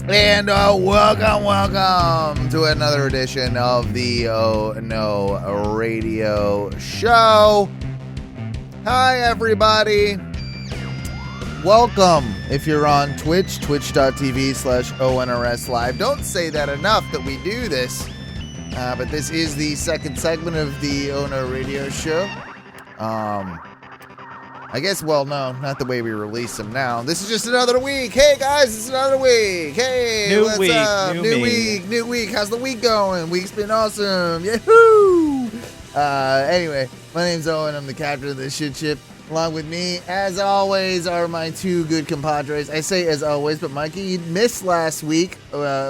And welcome to another edition of the Oh No Radio Show. Hi, everybody. Welcome. If you're on Twitch, twitch.tv/ONRS Live. Don't say that enough that we do this. But this is the second segment of the Oh No Radio Show. I guess, well, no, not the way we release them now. This is just another week. Hey, guys, it's another week. Hey, new what's week, up? New week. How's the week going? Week's been awesome. Yahoo! Anyway, my name's Owen. I'm the captain of this ship. Along with me, as always, are my two good compadres. I say as always, but Mikey, you missed last week,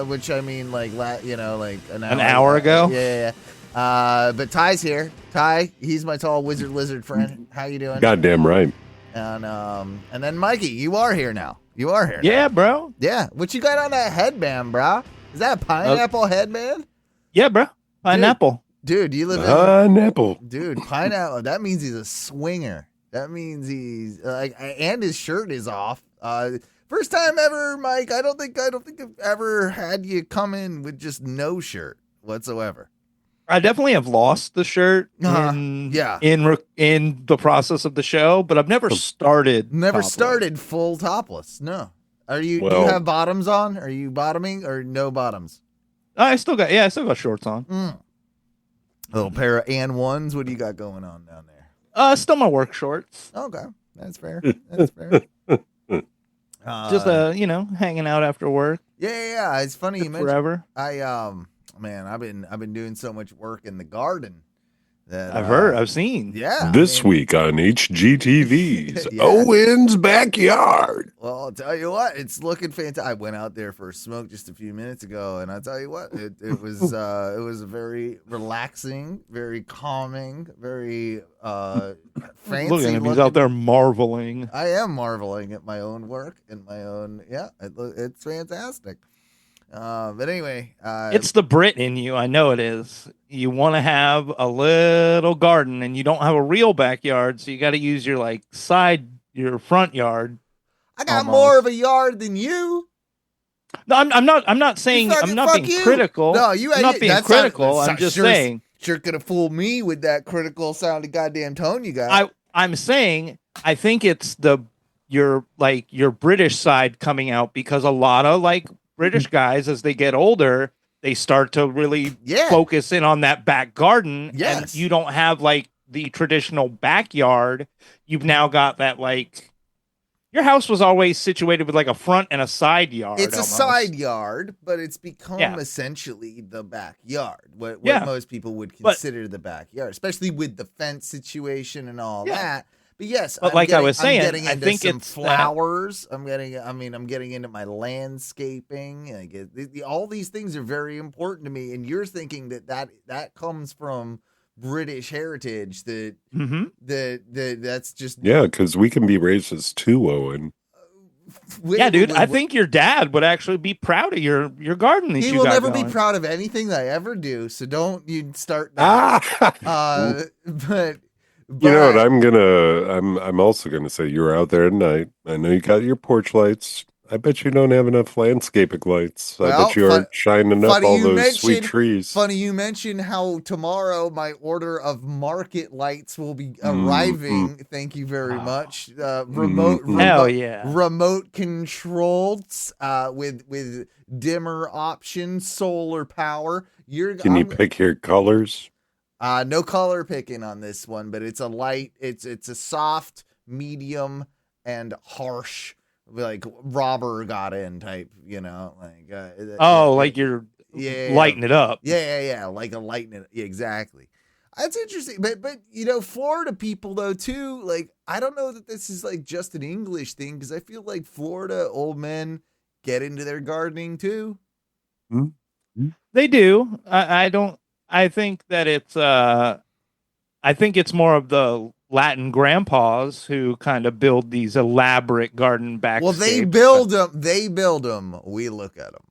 which I mean, like an hour ago. Yeah. But Ty's here. Ty, he's my tall wizard lizard friend. How you doing? Goddamn right. And then Mikey, you are here now. Yeah, bro. Yeah. What you got on that headband, bro? Is that a pineapple headband? Yeah, bro. Pineapple. Dude, you live in pineapple. Dude, pineapple. That means he's a swinger. That means he's and his shirt is off. First time ever, Mike. I don't think I've ever had you come in with just no shirt whatsoever. I definitely have lost the shirt in the process of the show, but I've never started. Started full topless. No. Do you have bottoms on? Are you bottoming or no bottoms? I still got shorts on. A little pair of ones. What do you got going on down there? Still my work shorts. Okay. That's fair. Just hanging out after work. Yeah. It's funny you mentioned forever. I've been doing so much work in the garden that I've seen. Yeah. This week on HGTV's Owen's Backyard. Well, I'll tell you what, it's looking fantastic. I went out there for a smoke just a few minutes ago, and I'll tell you what, it was very relaxing, very calming, very fancy. Look at him, he's out there marveling. I am marveling at my own work and my own. Yeah, it's fantastic. But anyway, it's the Brit in you. I know it is. You want to have a little garden, and you don't have a real backyard, so you got to use your front yard. I got more of a yard than you. No, I'm not saying I'm not being critical. No, I'm not being critical. I'm just saying. Sure could have fooled me with that critical sounding goddamn tone you got. I'm saying I think it's your British side coming out, because a lot of British guys, as they get older, they start to really focus in on that back garden. Yes. And you don't have the traditional backyard. You've now got that your house was always situated with a front and a side yard. It's almost. A side yard, but it's become essentially the backyard. What most people would consider the backyard, especially with the fence situation and all that. But yes, but I was saying, I think it's flowers. I'm getting into my landscaping. All these things are very important to me. And you're thinking that comes from British heritage. That's just because we can be racist too, Owen. Dude, I think your dad would actually be proud of your garden. He will never be proud of anything that I ever do. So don't you start that. But you know what? I'm also gonna say you were out there at night. I know you got your porch lights. I bet you don't have enough landscaping lights. I bet you aren't shining up all those sweet trees. Funny you mentioned how tomorrow my order of market lights will be arriving. Thank you very much. Remote controlled with dimmer options, solar power. Can you pick your colors? No color picking on this one, but it's a light. It's a soft, medium, and harsh, robber got in type. You're lighting it up. Yeah, like a lighting it. Yeah, exactly. That's interesting, but Florida people though too. I don't know that this is just an English thing, because I feel like Florida old men get into their gardening too. Mm-hmm. They do. I don't. I think that it's more of the Latin grandpas who kind of build these elaborate garden backscapes. Well, they build them. We look at them.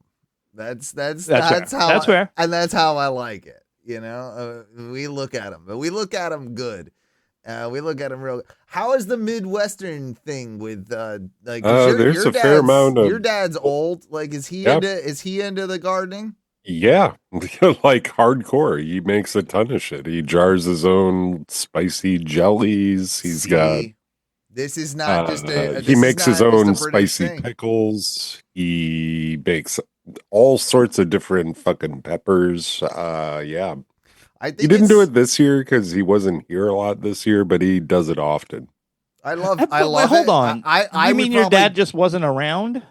That's fair. And that's how I like it. We look at them, but we look at them good. We look at him real. How is the Midwestern thing with like? There's a fair amount of your dad's old. Like, is he into the gardening? Yeah, like hardcore. He makes a ton of shit. He jars his own spicy jellies. He's got. This is not just a. He makes his own spicy pickles. He makes all sorts of different fucking peppers. Yeah. I think he didn't do it this year because he wasn't here a lot this year, but he does it often. I love. Hold on. I mean, your dad just wasn't around.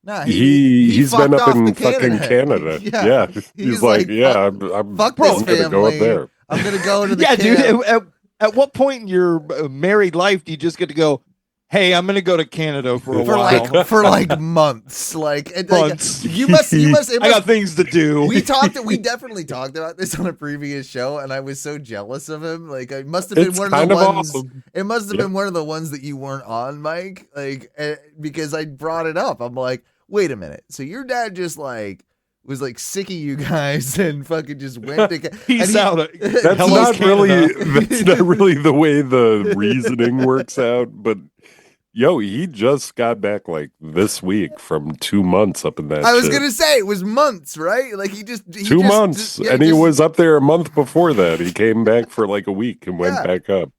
No, he's been up in fucking Canada. Yeah. He's like, I'm fuck this family. Gonna go up there. I'm gonna go to the dude. At what point in your married life do you just get to go? Hey, I'm gonna go to Canada for a while. For months. Months. You must. I got things to do. We definitely talked about this on a previous show, and I was so jealous of him. Like, it must have been one of the ones. Awesome. It must have been one of the ones that you weren't on, Mike. Like, because I brought it up. I'm like, wait a minute. So your dad just was sick of you guys and fucking just went to peace out. That's not really the way the reasoning works out, but he just got back this week from 2 months up in that. I was gonna say it was months, right? Like he 2 months, and he was up there a month before that. He came back for a week and went back up.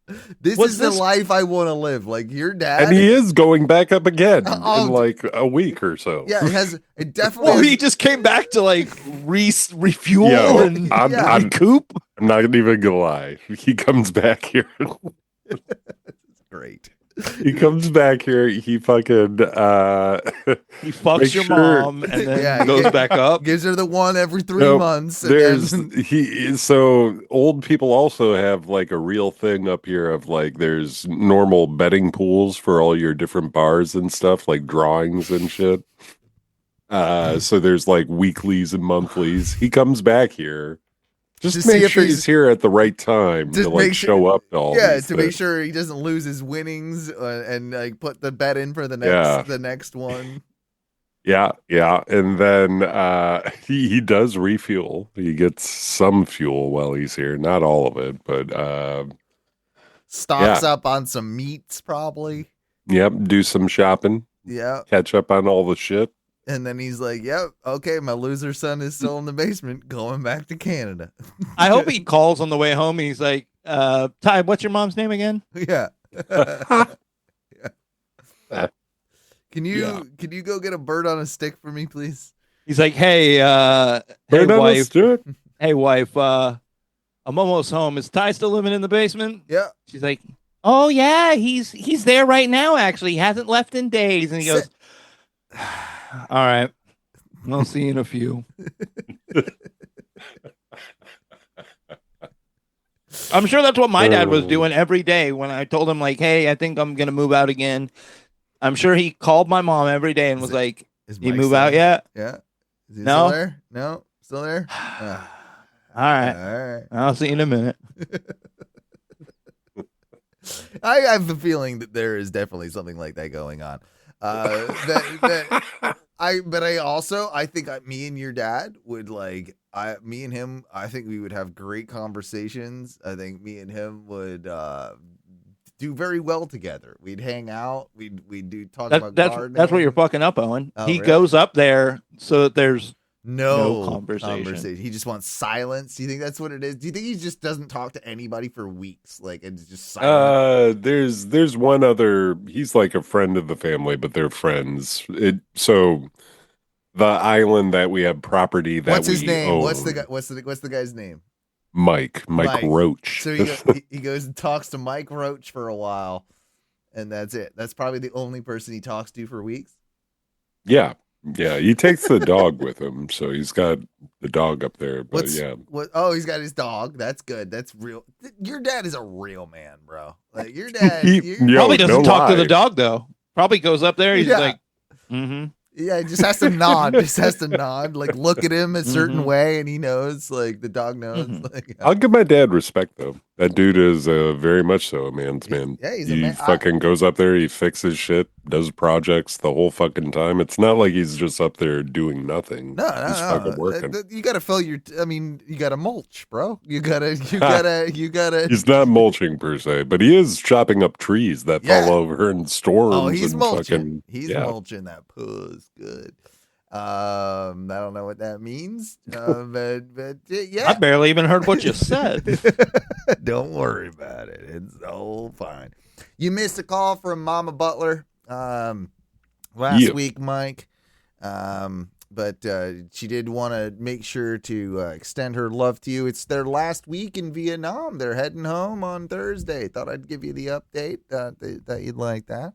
This is the life I want to live. Like your dad, and he is going back up again in a week or so. Yeah, it definitely. Well, he just came back to refuel and recoup. I'm not even gonna lie. He comes back here. It's great. He comes back here. He fucking he fucks your mom and then goes back up. Gives her the one every 3 months. So old people also have a real thing up here of there's normal betting pools for all your different bars and stuff, like drawings and shit. So there's weeklies and monthlies. He comes back here. Just make sure he's here at the right time to show up to all these to make sure he doesn't lose his winnings and put the bet in for the next one. Yeah, and then he does refuel. He gets some fuel while he's here, not all of it, but stocks up on some meats probably. Yep, do some shopping. Yeah, catch up on all the shit. And then he's like, yep, okay, my loser son is still in the basement going back to Canada. I hope he calls on the way home and he's like, Ty, what's your mom's name again? Yeah. Can you go get a bird on a stick for me, please? He's like, hey wife. Hey, wife, I'm almost home. Is Ty still living in the basement? Yeah. She's like, oh, yeah, he's there right now, actually. He hasn't left in days. And he goes... All right. I'll see you in a few. I'm sure that's what my dad was doing every day when I told him, hey, I think I'm going to move out again. I'm sure he called my mom every day and was like, you move out yet? Yeah. Is he no? Still there? No? Still there? All right. I'll see you in a minute. I have a feeling that there is definitely something like that going on. I think me and your dad would me and him, I think we would have great conversations. I think me and him would do very well together. We'd hang out. We'd do about gardening. That's what you're fucking up, Owen. He goes up there so that there's no conversation. He just wants silence. Do you think that's what it is? Do you think he just doesn't talk to anybody for weeks? It's just silent? There's one other. He's a friend of the family, but they're friends. So the island that we have property that what's his name? Own, what's the guy's name? Mike Roach. So he goes and talks to Mike Roach for a while, and that's it. That's probably the only person he talks to for weeks. Yeah. Yeah, he takes the dog with him, so he's got the dog up there. But he's got his dog. That's good. That's real. Your dad is a real man, bro. Your dad probably doesn't talk to the dog though. Probably goes up there. He's like, mm-hmm. Yeah, he just has to nod. Look at him a certain way, and he knows. The dog knows. Mm-hmm. I'll give my dad respect though. That dude is very much so a man's man. Yeah, he's he a man. Fucking goes up there. He fixes shit. does projects the whole fucking time. It's not like he's just up there doing nothing. No, he's fucking working. You gotta fill you gotta mulch, bro. You gotta. He's not mulching per se, but he is chopping up trees that fall over in storms. Oh, he's and mulching. He's mulching that puss. Good. I don't know what that means, but yeah. I barely even heard what you said. Don't worry about it. It's all fine. You missed a call from Mama Butler last week, Mike. But she did want to make sure to extend her love to you. It's their last week in Vietnam. They're heading home on Thursday. Thought I'd give you the update that you'd like that.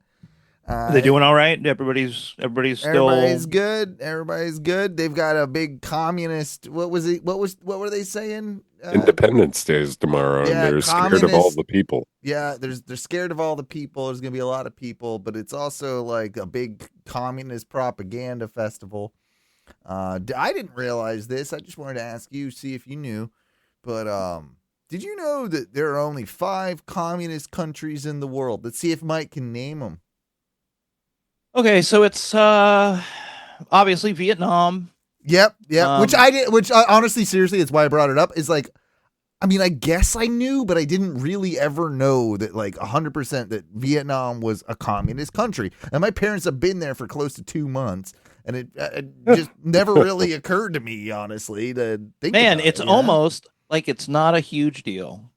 Are they doing all right? Everybody's still. Everybody's good. Everybody's good. They've got a big communist. What were they saying? Independence Day is tomorrow, and they're scared of all the people. Yeah, they're scared of all the people. There's gonna be a lot of people, but it's also like a big communist propaganda festival. I didn't realize this. I just wanted to ask you, see if you knew. But did you know that there are only 5 communist countries in the world? Let's see if Mike can name them. Okay, so it's obviously Vietnam. Yep. Which I did. Which honestly, seriously, it's why I brought it up. Is like, I mean, I guess I knew, but I didn't really ever know that like 100% that Vietnam was a communist country. And my parents have been there for close to 2 months, and it just never really occurred to me, honestly, to think. Man, about it's almost like it's not a huge deal.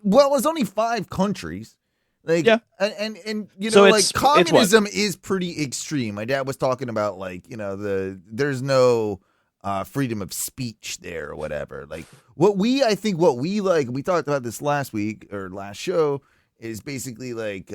Well, it's only 5 countries. Like, yeah. And you know, so like communism is pretty extreme. My dad was talking about like, you know, there's no freedom of speech there or whatever. Like we talked about this last week or last show is basically like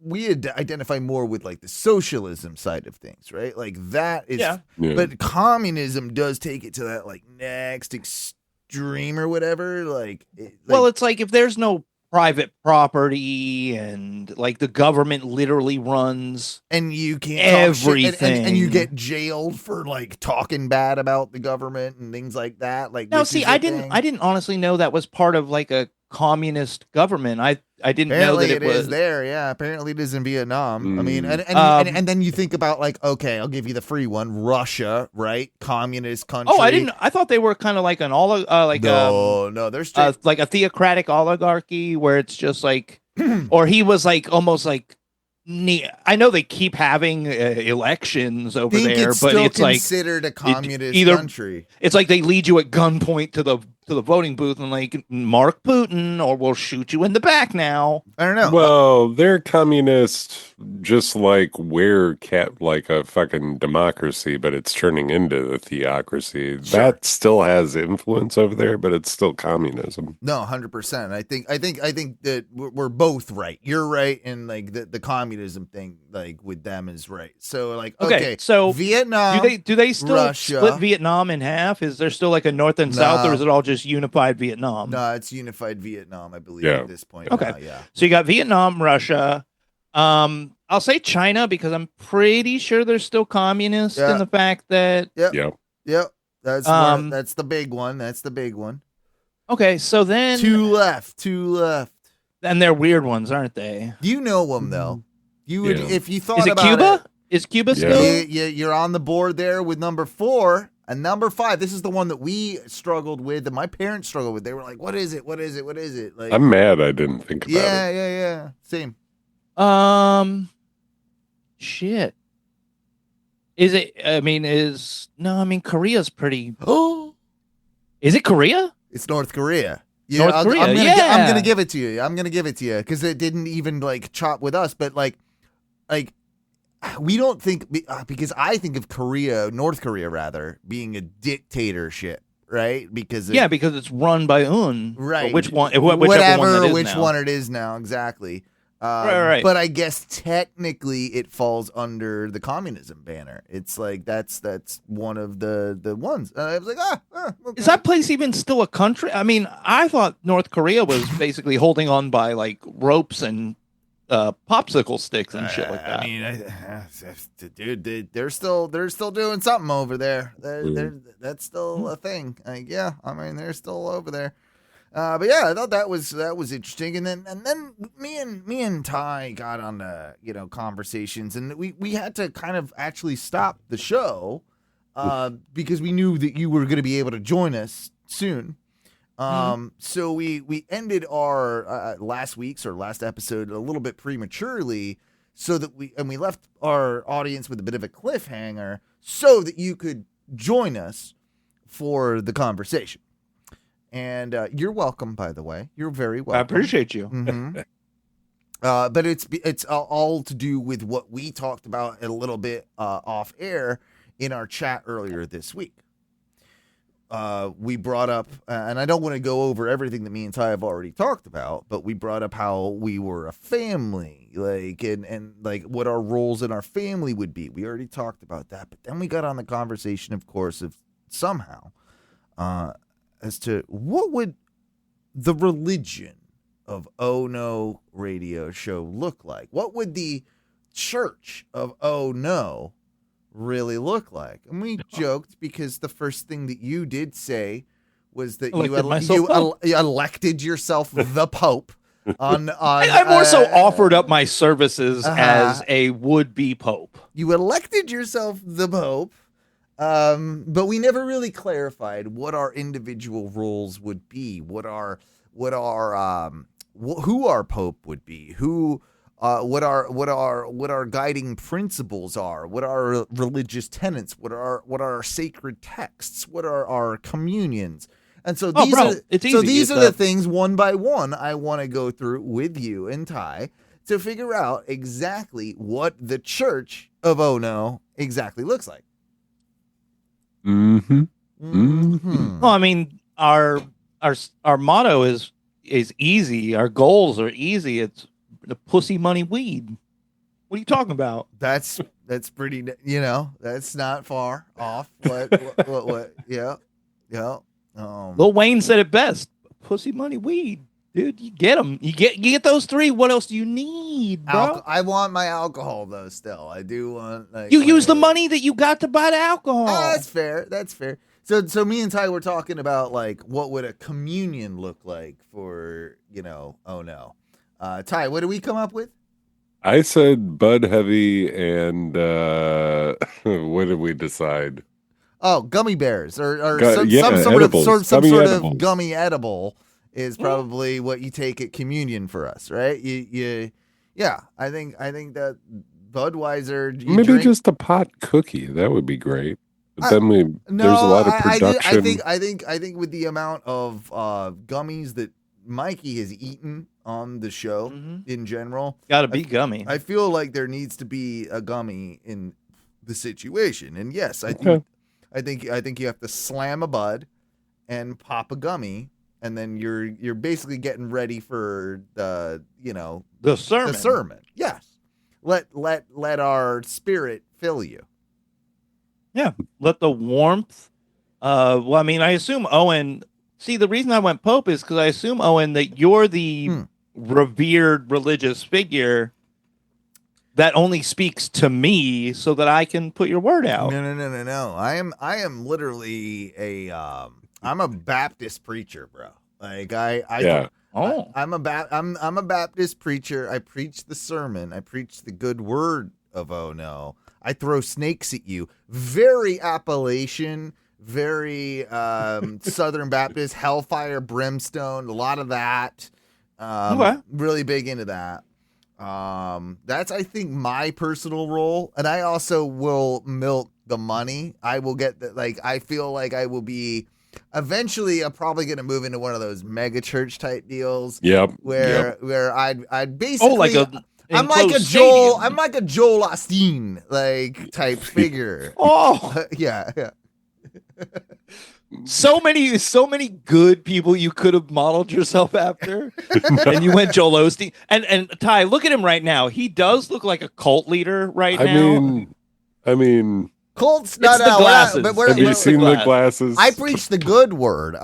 we identify more with like the socialism side of things, right? Like that is, but communism does take it to that like next extreme or whatever. It's like if there's no private property and like the government literally runs and you can't everything and you get jailed for like talking bad about the government and things like that. Like, no, see, I didn't honestly know that was part of like a communist government. I didn't know that it was is there. Yeah, apparently it is in Vietnam. I mean, and then you think about like, okay, I'll give you the free one, Russia, right? Communist country. Oh, I thought they were kind of like an no, they're like a theocratic oligarchy where it's just like, or he was like almost like. I know they keep having elections over there, but it's like considered a communist country. It's like they lead you at gunpoint to the voting booth and like mark Putin, or we'll shoot you in the back now. I don't know. Well, they're communist, just like we're like a fucking democracy, but it's turning into a theocracy. Sure. That still has influence over there, but it's still communism. No, 100%. I think that we're both right. You're right, and like the communism thing, like with them, is right. So like, okay, so Vietnam. Do they still Russia, split Vietnam in half? Is there still like a north and south, or is it all just unified Vietnam? No, it's unified Vietnam, I believe, at this point. Okay. Now, yeah. So you got Vietnam, Russia. I'll say China because I'm pretty sure they're still communist in the fact that. Yep. That's the big one. That's the big one. Okay, so then two left. And they're weird ones, aren't they? You know them though. You would if you thought Is it about Cuba? it. Is Cuba still? You're on the board there with number 4. And number 5, this is the one that we struggled with, that my parents struggled with. They were like, "What is it? What is it? What is it?" Like, I'm mad I didn't think about it. Yeah. Same. Shit. Is it? I mean, Korea's pretty. Oh, is it Korea? It's North Korea. Yeah, North Korea. I'm gonna give it to you. Because it didn't even like chop with us, but like. We don't think, because I think of North Korea rather, being a dictatorship, right? Because it's run by right? Which one? Which one it is now? Exactly. Right. But I guess technically it falls under the communism banner. It's like that's one of the ones. I was like, okay. Is that place even still a country? I mean, I thought North Korea was basically holding on by like ropes and popsicle sticks and shit like that. I mean, dude, they're still doing something over there. That's still a thing. Like, they're still over there. But yeah, I thought that was interesting. And then me and Ty got on the conversations, and we had to kind of actually stop the show because we knew that you were going to be able to join us soon. So we ended our last episode a little bit prematurely, so that we left our audience with a bit of a cliffhanger, so that you could join us for the conversation. And you're welcome, by the way. You're very welcome. I appreciate you. Mm-hmm. But it's all to do with what we talked about a little bit off air in our chat earlier this week. We brought up, and I don't want to go over everything that me and Ty have already talked about, but we brought up how we were a family, like, and like what our roles in our family would be. We already talked about that, but then we got on the conversation, of course, of somehow, as to what would the religion of Oh No radio show look like? What would the church of Oh No really look like? And we joked because the first thing that you did say was that you elected yourself the Pope. I more so offered up my services as a would-be Pope. You elected yourself the Pope. But we never really clarified what our individual roles would be, who our Pope would be, what our guiding principles are, what our religious tenets, what are our sacred texts, what are our communions. And so these are the things one by one I want to go through with you and Ty to figure out exactly what the Church of Oh No exactly looks like. Mm-hmm. Mm-hmm. Well, I mean, our motto is easy. Our goals are easy. It's the pussy, money, weed. What are you talking about? That's pretty. That's not far off. What? Yeah. Lil Wayne said it best: pussy, money, weed. Dude, you get them. You get those three. What else do you need, bro? I want my alcohol though. Still, I do want. You use the money that you got to buy the alcohol. That's fair. So me and Ty were talking about like what would a communion look like for Oh No. Ty, what did we come up with? I said Bud Heavy and what did we decide? Oh, gummy bears or some sort of gummy edible is probably what you take at communion for us, right? Yeah. I think that Budweiser. Maybe just a pot cookie. That would be great. But then there's a lot of production. I think with the amount of gummies that Mikey has eaten on the show in general, gotta be gummy. I feel like there needs to be a gummy in the situation, and yes, I think you have to slam a bud and pop a gummy, and then you're basically getting ready for the sermon. The sermon. Yes, let our spirit fill you. Yeah, let the warmth. Well, I mean, I assume Owen. See, the reason I went Pope is because I assume, Owen, that you're the revered religious figure that only speaks to me so that I can put your word out. No. I am literally I'm a Baptist preacher, bro. Like I'm a Baptist preacher. I preach the sermon. I preach the good word of Oh No. I throw snakes at you. Very Appalachian, very Southern Baptist, hellfire, brimstone, a lot of that. Really big into that. That's, I think, my personal role. And I also will milk the money. I will get I feel like I will be eventually, I'm probably going to move into one of those mega church type deals. Yep. Where I'd basically, I'm like a Joel Osteen type figure. Yeah. So many good people you could have modeled yourself after, and you went Joel Osteen. And Ty, look at him right now. He does look like a cult leader now. I mean, cult's not the glasses. Have you seen the glasses? I preach the good word.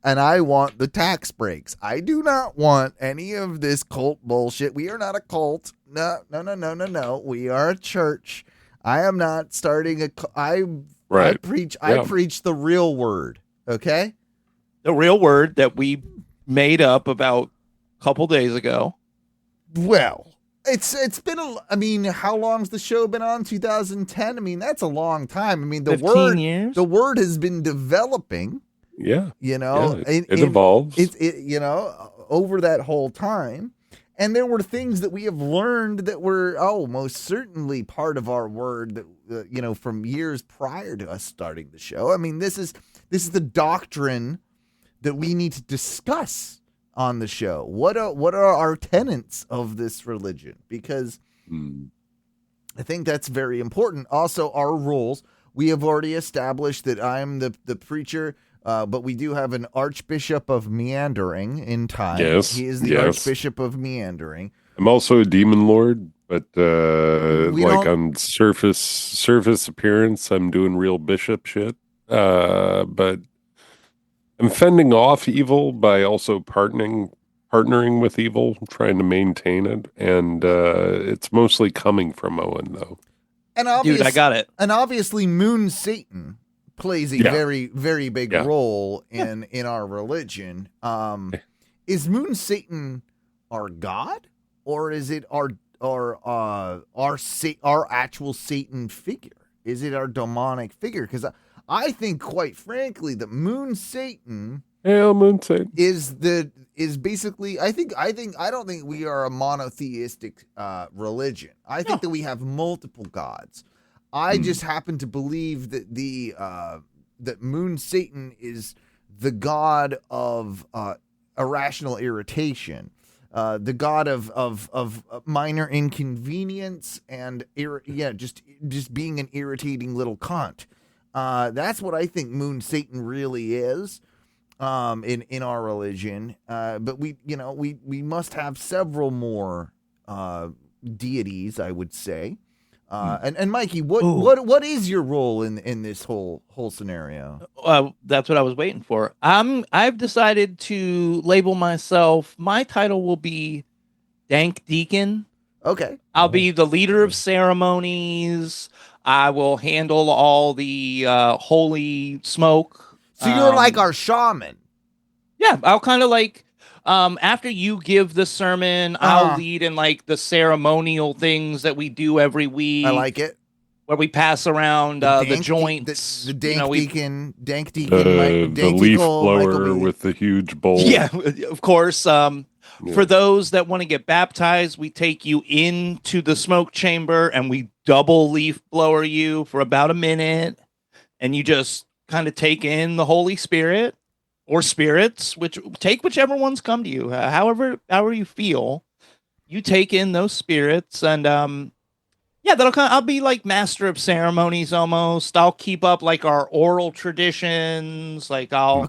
And I want the tax breaks. I do not want any of this cult bullshit. We are not a cult. No. We are a church. I am not starting a. I preach the real word. Okay. The real word that we made up about a couple days ago. Well, it's been I mean, how long's the show been on? 2010. I mean, that's a long time. I mean, 15 years. The word has been developing. Yeah, it evolves. Over that whole time. And there were things that we have learned that were, most certainly part of our word that, from years prior to us starting the show. I mean, this is the doctrine that we need to discuss on the show. What are our tenets of this religion? Because I think that's very important. Also, our rules. We have already established that I'm the preacher. But we do have an Archbishop of Meandering in time. Yes, he is the Archbishop of Meandering. I'm also a demon lord, but on surface appearance, I'm doing real bishop shit. But I'm fending off evil by also partnering with evil, trying to maintain it, and it's mostly coming from Owen, though. And dude, I got it. And obviously, Moon Satan plays a very, very big role in our religion. Is Moon Satan our god, or is it our actual Satan figure? Is it our demonic figure? Because I think, quite frankly, that Moon Satan is basically. I don't think we are a monotheistic religion. I think that we have multiple gods. I just happen to believe that that Moon Satan is the god of irrational irritation, the god of minor inconvenience, and just being an irritating little cunt. That's what I think Moon Satan really is in our religion. But we must have several more deities, I would say. And Mikey, what is your role in this whole scenario? That's what I was waiting for. I've decided to label myself. My title will be Dank Deacon. Okay. I'll be the leader of ceremonies. I will handle all the holy smoke. So you're like our shaman. Yeah, I'll kind of like. After you give the sermon, I'll lead in like the ceremonial things that we do every week. I like it. Where we pass around the joints. The dank deacon, the leaf blower with the huge bowl. Yeah, of course. For those that want to get baptized, we take you into the smoke chamber and we double leaf blower you for about a minute. And you just kind of take in the Holy Spirit. Or spirits, whichever ones come to you, however you feel, you take in those spirits, and I'll be like master of ceremonies almost. I'll keep up like our oral traditions, like I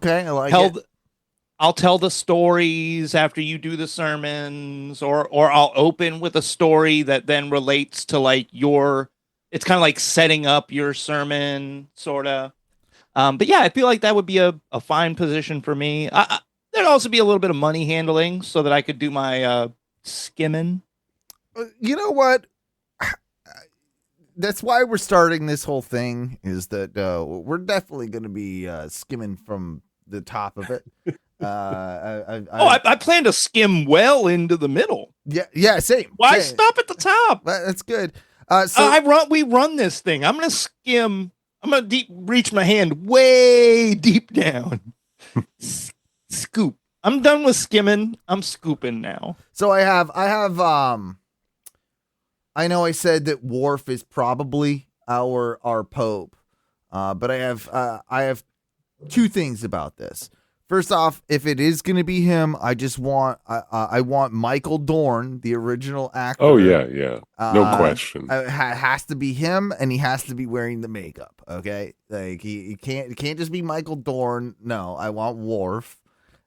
I'll tell the stories after you do the sermons, or I'll open with a story that then relates to like it's kind of like setting up your sermon, sort of. But yeah, I feel like that would be a fine position for me. There'd also be a little bit of money handling so that I could do my skimming. You know what? That's why we're starting this whole thing, is that we're definitely going to be skimming from the top of it. I plan to skim well into the middle. Yeah, same. Why stop at the top? That's good. We run this thing. I'm going to skim. I'm going to reach my hand way deep down. Scoop. I'm done with skimming. I'm scooping now. So I have I know I said that Worf is probably our Pope. But I have two things about this. First off, if it is going to be him, I want Michael Dorn, the original actor. Oh yeah, no question. Has to be him, and he has to be wearing the makeup. Okay, like he can't just be Michael Dorn. No, I want Worf.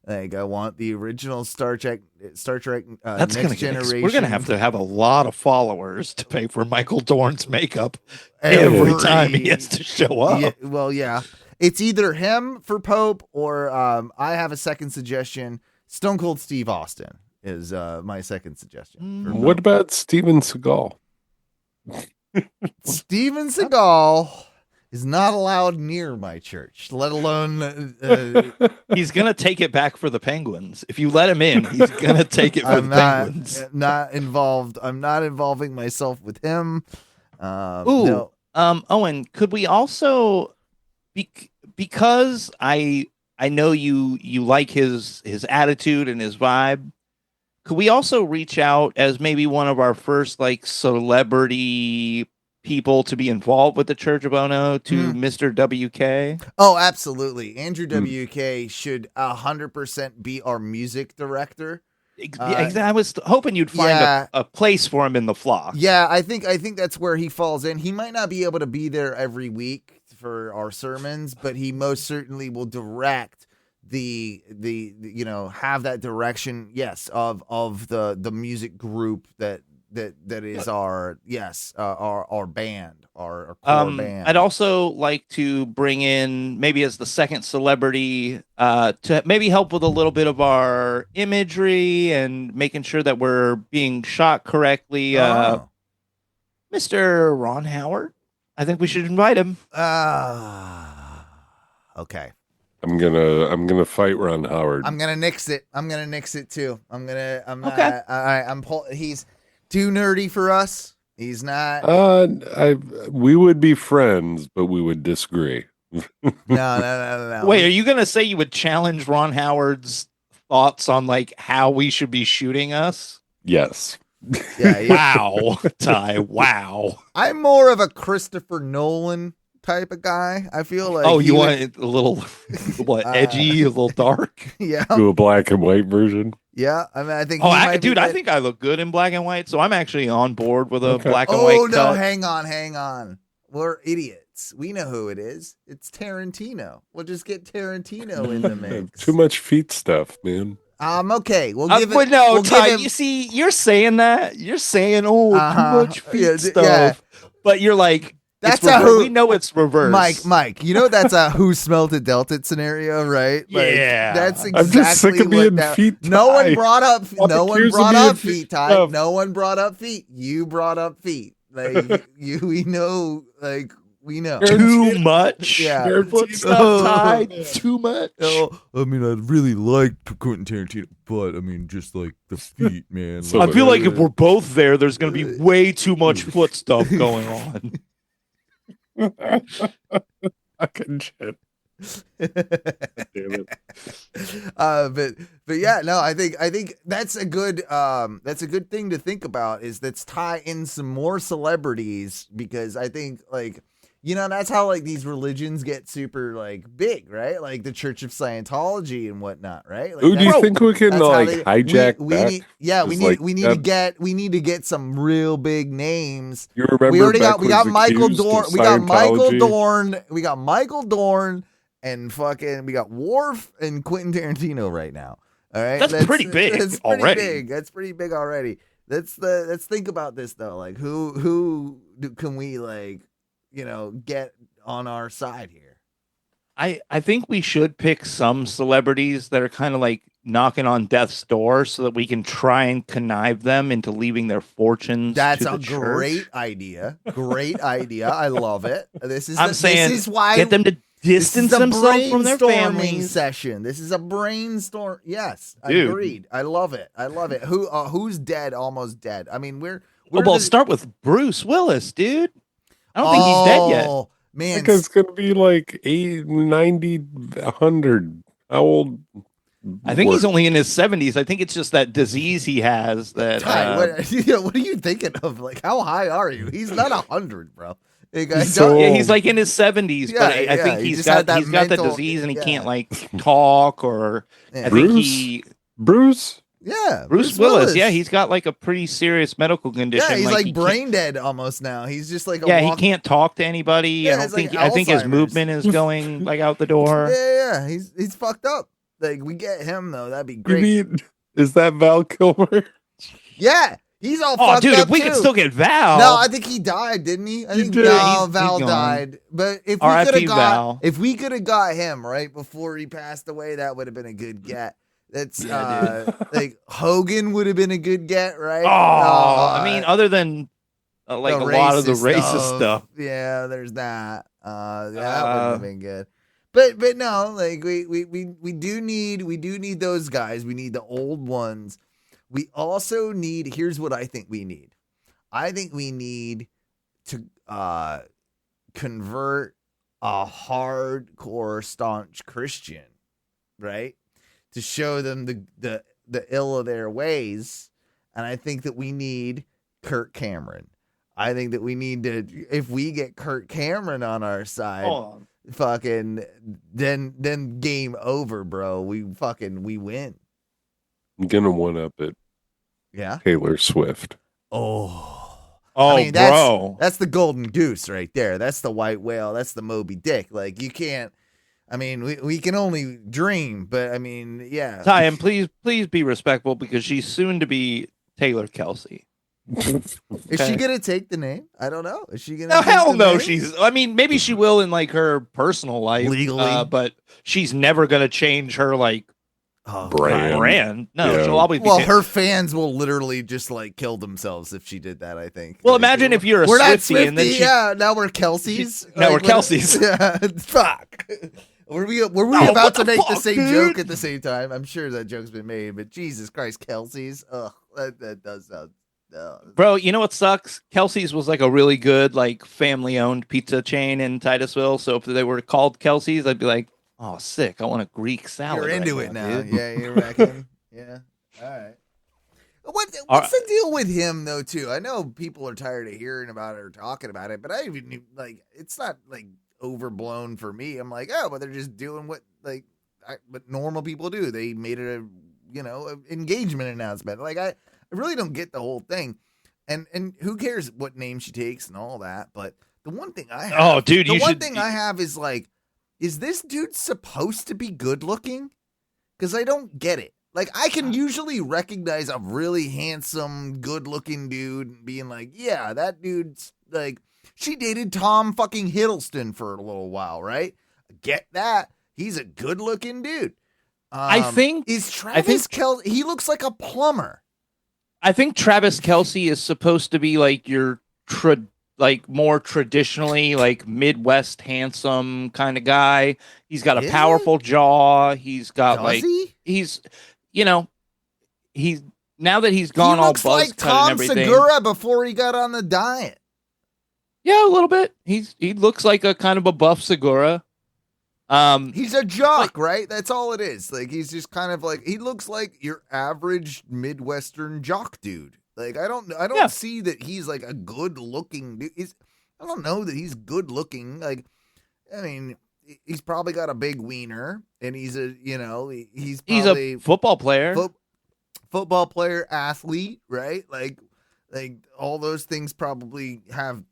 Like I want the original Star Trek. That's Next Generation. We're gonna have to have a lot of followers to pay for Michael Dorn's makeup every time he has to show up. Yeah. It's either him for Pope, or I have a second suggestion. Stone Cold Steve Austin is my second suggestion. What about Steven Seagal? Steven Seagal is not allowed near my church, let alone. He's gonna take it back for the Penguins. If you let him in, he's gonna take it for the Penguins. Not involved. I'm not involving myself with him. No. Owen, could we also, because I know you like his attitude and his vibe. Could we also reach out as maybe one of our first like celebrity people to be involved with the Church of Ono to Mr. WK? Oh, absolutely. Andrew WK should 100% be our music director. I was hoping you'd find a place for him in the flock. Yeah, I think that's where he falls in. He might not be able to be there every week for our sermons, but he most certainly will direct the have that direction, of the music group that is our band, our core band. I'd also like to bring in, maybe as the second celebrity, to maybe help with a little bit of our imagery and making sure that we're being shot correctly. Mr. Ron Howard. I think we should invite him. Okay. I'm gonna fight Ron Howard. I'm gonna nix it. Too. He's too nerdy for us. He's not. We would be friends, but we would disagree. No. Wait, are you gonna say you would challenge Ron Howard's thoughts on like how we should be shooting us? Yes. Yeah. Wow, Ty. Wow. I'm more of a Christopher Nolan type of guy. I feel like. Oh, you want it a little edgy, a little dark? Yeah. Do a black and white version. Yeah, I mean, I think. I think I look good in black and white, so I'm actually on board with a black and white. Oh no, cut. hang on. We're idiots. We know who it is. It's Tarantino. We'll just get Tarantino in the mix. Too much feet stuff, man. Okay. We'll give it. But no, we'll Ty. You see, you're saying that. You're saying, too much feet stuff. Yeah. But you're like. That's we know it's reversed. Mike, you know that's a who smelled it dealt it scenario, right? Like, yeah. That's exactly I'm just sick of being feet tied. No one brought up feet, Ty. No one brought up feet. You brought up feet. Like we know. Too much. Yeah. Barefoot stuff tied. Too much. I mean, I really liked Quentin Tarantino, but I mean, just like the feet, man. So I feel like if we're both there, there's going to be way too much foot stuff going on. Fucking shit. Damn it. But yeah, no, I think that's a good thing to think about, is let's tie in some more celebrities, because I think that's how like these religions get super like big, right? Like the Church of Scientology and whatnot, right? Like, who do you think we can hijack? We need to get some real big names. You remember we got Michael Dorn. We got Michael Dorn and fucking we got Worf and Quentin Tarantino right now. All right, that's pretty big. That's pretty big already. Let's think about this though. Like who can we get on our side here? I think we should pick some celebrities that are kind of like knocking on death's door, so that we can try and connive them into leaving their fortunes. That's to a the church. Great idea. I love it. This is why get them to distance themselves from their families. Session. This is a brainstorm. Yes, Dude. Agreed. I love it. Who's dead? Almost dead. I mean, start with Bruce Willis, dude. I don't think he's dead yet. Man, I think it's gonna be like 80, 90, 100. How old? I think he's only in his 70s. I think it's just that disease he has. That what are you thinking of? Like, how high are you? He's not 100, bro. He's like in his 70s, but I think he's got the disease and he can't like talk or. Yeah. I think he Bruce. Yeah, Bruce Willis. Yeah, he's got like a pretty serious medical condition. Yeah, he's like brain dead almost now. He's just like he can't talk to anybody. Yeah, I think his movement is going like out the door. Yeah, he's fucked up. Like we get him though, that'd be great. You mean, is that Val Kilmer? Yeah, he's all fucked dude, up if we could still get Val. No, I think he died, didn't he? I think Val died. But if we could have got him right before he passed away, that would have been a good get. That's like Hogan would have been a good get, right? I mean, other than like a lot of the racist stuff. Yeah, there's that. That would have been good. But no, like we do need those guys. We need the old ones. We also need. Here's what I think we need. I think we need to convert a hardcore staunch Christian, right? To show them the ill of their ways. And I think that we need Kirk Cameron. I think that we need to, if we get Kirk Cameron on our side, fucking then game over, bro. We win. I'm gonna one up it. Yeah. Taylor Swift. I mean, that's the golden goose right there. That's the white whale. That's the Moby Dick. Like, you can't. I mean, we can only dream, but I mean, yeah. Ty, and please be respectful because she's soon to be Taylor Kelsey. Is she gonna take the name? I don't know. Is she gonna? No, hell no. I mean, maybe she will in like her personal life, legally, but she's never gonna change her like brand. No, yeah. she'll always. Well, her fans will literally just like kill themselves if she did that. I think. Well, like, imagine if you're a Swiftie and then now we're Kelseys. Now we're Kelseys. Yeah, fuck. Were we about to make the same joke at the same time? I'm sure that joke's been made, but Jesus Christ, Kelseys. Ugh, that does sound. Bro, you know what sucks? Kelsey's was like a really good, like family-owned pizza chain in Titusville. So if they were called Kelsey's, I'd be like, "Oh, sick! I want a Greek salad." You're into it now, dude. Yeah. You reckon? Yeah. All right. What's the deal with him though? Too, I know people are tired of hearing about it or talking about it, but I even like it's not like overblown for me. I'm like, oh, but they're just doing what normal people do. They made it a engagement announcement. Like I really don't get the whole thing. And who cares what name she takes and all that, but the one thing I have I have is like, is this dude supposed to be good looking? Because I don't get it. Like, I can usually recognize a really handsome, good looking dude and being like, yeah, that dude's like, she dated Tom fucking Hiddleston for a little while, right? Get that. He's a good looking dude. Is Travis Kelce, he looks like a plumber. I think Travis Kelce is supposed to be like your more traditionally like Midwest handsome kind of guy. He's got a powerful jaw. He's got he's now that he's gone all buzz like cut and everything. Tom Segura before he got on the diet. Yeah, a little bit. He looks like a kind of a buff Segura. He's a jock, right? That's all it is. Like, he's just kind of like, he looks like your average Midwestern jock dude. Like, I don't see that he's like a good looking dude. I don't know that he's good looking. Like, I mean, he's probably got a big wiener, and he's a football player, football player, athlete, right? Like all those things probably have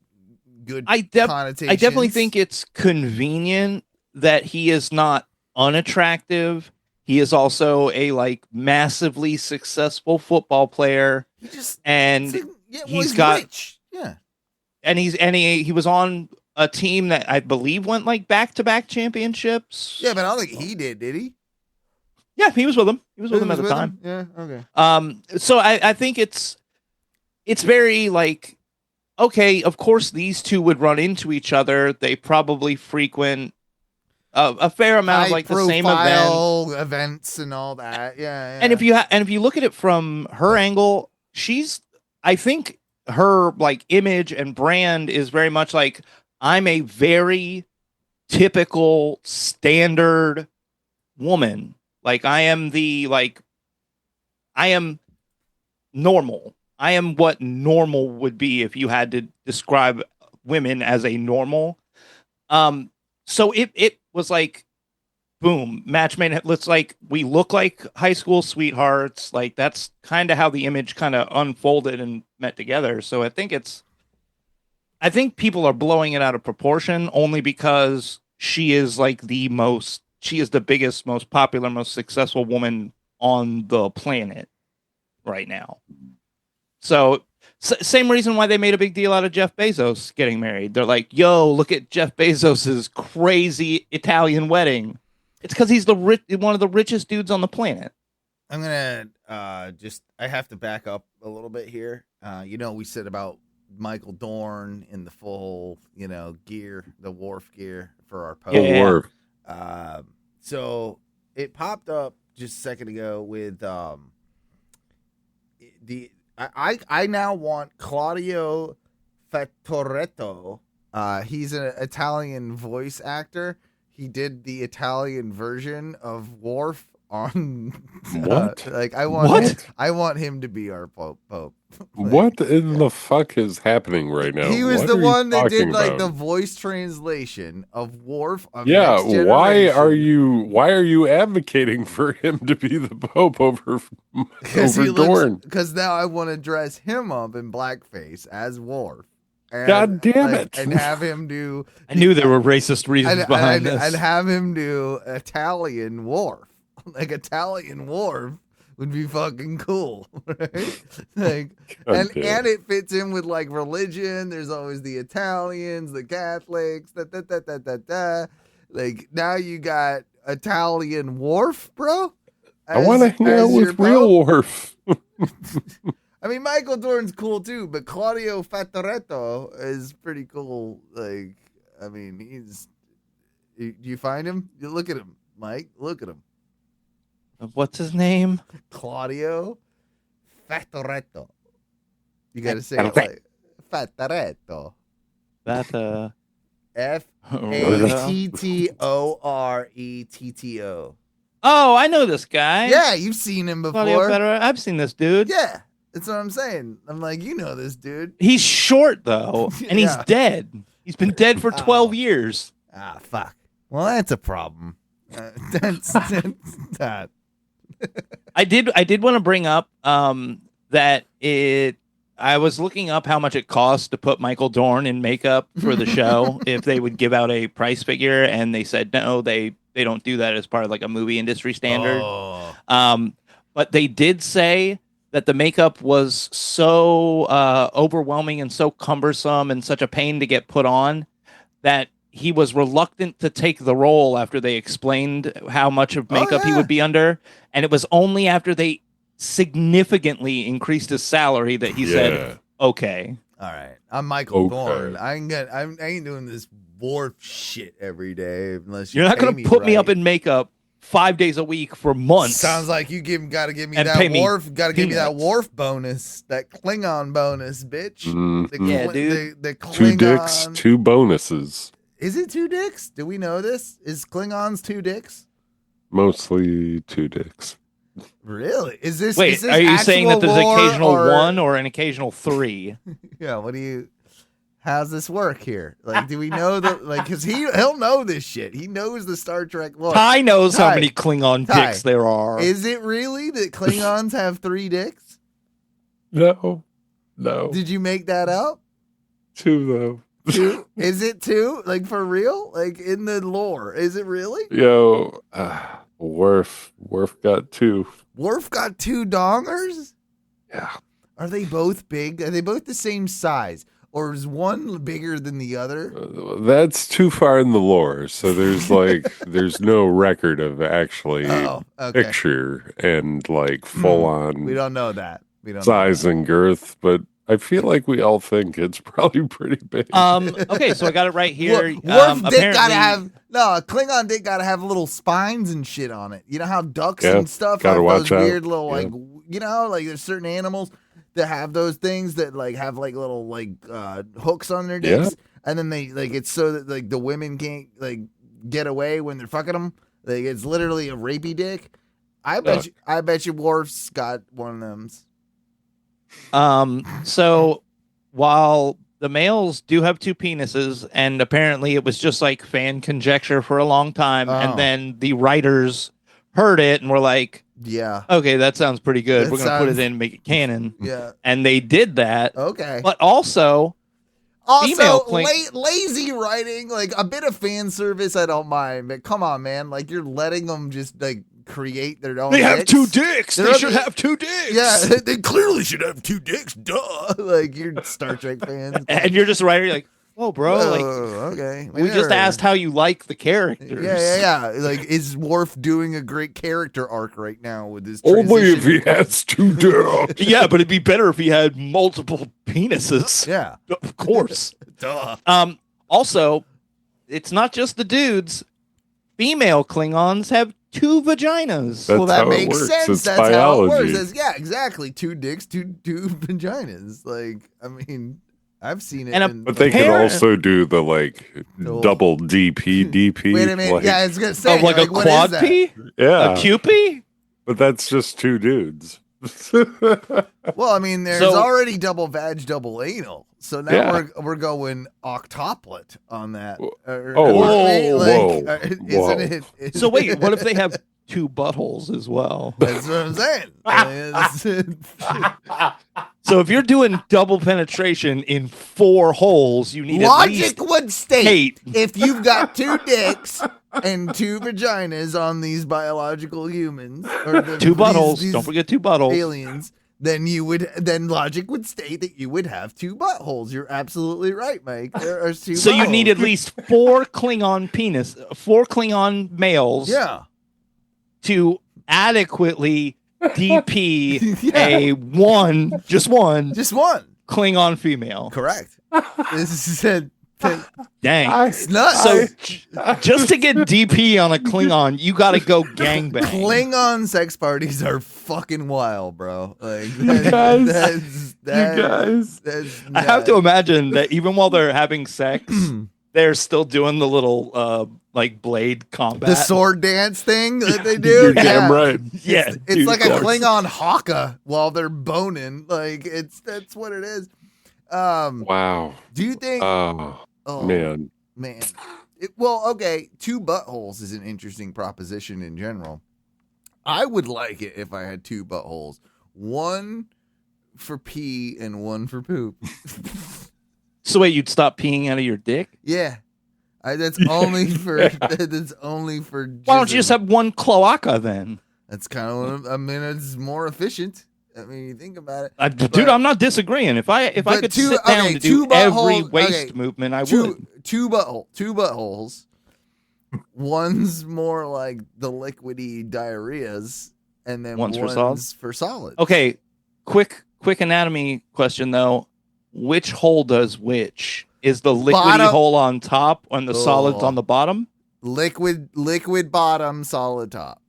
good connotations. I definitely think it's convenient that he is not unattractive. He is also a like massively successful football player. He's got rich. Yeah. And he was on a team that I believe went like back-to-back championships. Yeah, but I don't think he did he? Yeah, he was with him. He was with him at the time. Yeah, okay. So I think it's very like, okay, of course these two would run into each other. They probably frequent a fair amount of like the same events and all that. Yeah. And if you look at it from her angle, I think her like image and brand is very much like, I'm a very typical standard woman. Like I am normal. I am what normal would be if you had to describe women as a normal. So it was like, boom, match made. Let's like, we look like high school sweethearts. Like that's kind of how the image kind of unfolded and met together. So I think people are blowing it out of proportion only because she is like the biggest, most popular, most successful woman on the planet right now. So same reason why they made a big deal out of Jeff Bezos getting married. They're like, yo, look at Jeff Bezos's crazy Italian wedding. It's because he's one of the richest dudes on the planet. I'm going to I have to back up a little bit here. We said about Michael Dorn in the full, gear, the Worf gear for our Pope. Yeah. Worf. So it popped up just a second ago with I now want Claudio Fattoretto. He's an Italian voice actor. He did the Italian version of Worf on what? I want him to be our Pope. What in the fuck is happening right now? He was the one that did the voice translation of Worf. Yeah, why are you advocating for him to be the Pope over Dorn? Because now I want to dress him up in blackface as Worf. God damn it! And have him do. I knew there were racist reasons behind this. I'd have him do Italian Worf. Italian Worf would be fucking cool, right? And it fits in with religion. There's always the Italians, the Catholics, Like now you got Italian Worf, bro. I want to hang out with real Worf. I mean, Michael Dorn's cool too, but Claudio Fattoretto is pretty cool. Do you find him? You look at him, Mike. Look at him. What's his name? Claudio Fattoretto. You got to say it like Fattoretto. Fattoretto. Fattoretto. Oh, I know this guy. Yeah, you've seen him before. I've seen this dude. Yeah, that's what I'm saying. I'm like, you know this dude. He's short though, and he's dead. He's been dead for 12 years. Ah, fuck. Well, that's a problem. That's that. I did want to bring up that I was looking up how much it costs to put Michael Dorn in makeup for the show if they would give out a price figure, and they said no, they don't do that as part of a movie industry standard. But they did say that the makeup was so overwhelming and so cumbersome and such a pain to get put on that he was reluctant to take the role after they explained how much of makeup he would be under. And it was only after they significantly increased his salary that he said, okay. All right. I'm Michael Dorn. I ain't doing this Worf shit every day unless you're not going to put me up in makeup 5 days a week for months. Sounds like you got to give me that Worf. Got to give me that Worf bonus, that Klingon bonus, bitch. Mm-hmm. Dude. The Klingon. 2 dicks, 2 bonuses. Is it 2 dicks? Do we know this? Is Klingons 2 dicks? Mostly 2 dicks. Really? Is this? Wait, is this are you saying that there's an occasional 1 or an occasional 3? Yeah. How's this work here? Do we know because he'll know this shit. He knows the Star Trek lore. Ty knows how many Klingon dicks there are. Is it really that Klingons have 3 dicks? No. Did you make that up? 2 though. 2? Is it 2? For real? In the lore? Is it really? Yo, Worf got 2. Worf got 2 dongers? Yeah. Are they both big? Are they both the same size? Or is one bigger than the other? That's too far in the lore. So there's there's no record of actually picture and full on. We don't know that. Size and girth, but I feel like we all think it's probably pretty big. Okay, so I got it right here. Worf dick gotta have a Klingon dick gotta have little spines and shit on it. You know how ducks and stuff have those weird little there's certain animals that have those things that have little hooks on their dicks, and then they it's so that the women can't get away when they're fucking them. It's literally a rapey dick. I bet you Worf's got one of them. So while the males do have 2 penises, and apparently it was just fan conjecture for a long time, and then the writers heard it and were like, yeah, okay, that sounds pretty good. We're gonna put it in and make it canon. Yeah, and they did that. Okay, but also lazy writing, a bit of fan service I don't mind, but come on, man, you're letting them just create their own. They have 2 dicks. They should have 2 dicks. Yeah, they clearly should have 2 dicks. Duh. You're Star Trek fans, and you're just writing Whoa, bro! Whoa, like, okay. We just asked how you like the characters. Yeah. Like, is Worf doing a great character arc right now with his only if he has two dicks? Yeah, but it'd be better if he had multiple penises. Yeah, of course. Duh. Also, it's not just the dudes. Female Klingons have 2 vaginas. That's that how makes it works. sense. It's That's biology. how it works. Yeah, exactly. 2 dicks, two vaginas. Like, I mean, I've seen it. But they can also do the double DP. Wait a minute. Yeah, I was gonna say like a quad P. Yeah, a QP. But that's just 2 dudes. Well, I mean, there's already double vag, double anal. So now we're going octuplet on that. Whoa. Isn't So wait, what if they have 2 buttholes as well? That's what I'm saying. So if you're doing double penetration in 4 holes, you need logic would state 8. If you've got 2 dicks and 2 vaginas on these biological humans, or 2 buttholes. Don't forget 2 buttholes. Aliens. Then logic would state that you would have 2 buttholes. You're absolutely right, Mike. There are 2 So buttholes. you need at least 4 Klingon 4 Klingon males. Yeah. To adequately DP just one Klingon female. Correct. This is a dang. It's nuts. So just to get DP on a Klingon, you got to go gangbang. Klingon sex parties are fucking wild, bro. Like, you guys. I have to imagine that even while they're having sex, they're still doing the little blade combat, the sword dance thing that they do. You're damn right. Yeah, it's like a Klingon haka while they're boning. Like, that's what it is. Wow. Do you think? Man. Well, okay. 2 buttholes is an interesting proposition in general. I would like it if I had 2 buttholes, one for pee and one for poop. So wait, you'd stop peeing out of your dick? Yeah. That's only for. That's only for. Why don't you just have one cloaca then? That's kind of. It's more efficient. I mean, you think about it, dude. I'm not disagreeing. If I could sit down to do every waist movement, I would. 2 buttholes. One's more like the liquidy diarrheas, and then one's for solids. Okay, quick anatomy question though. Which hole does which? Is the liquidy hole on top and the solids on the bottom? Liquid bottom, solid top.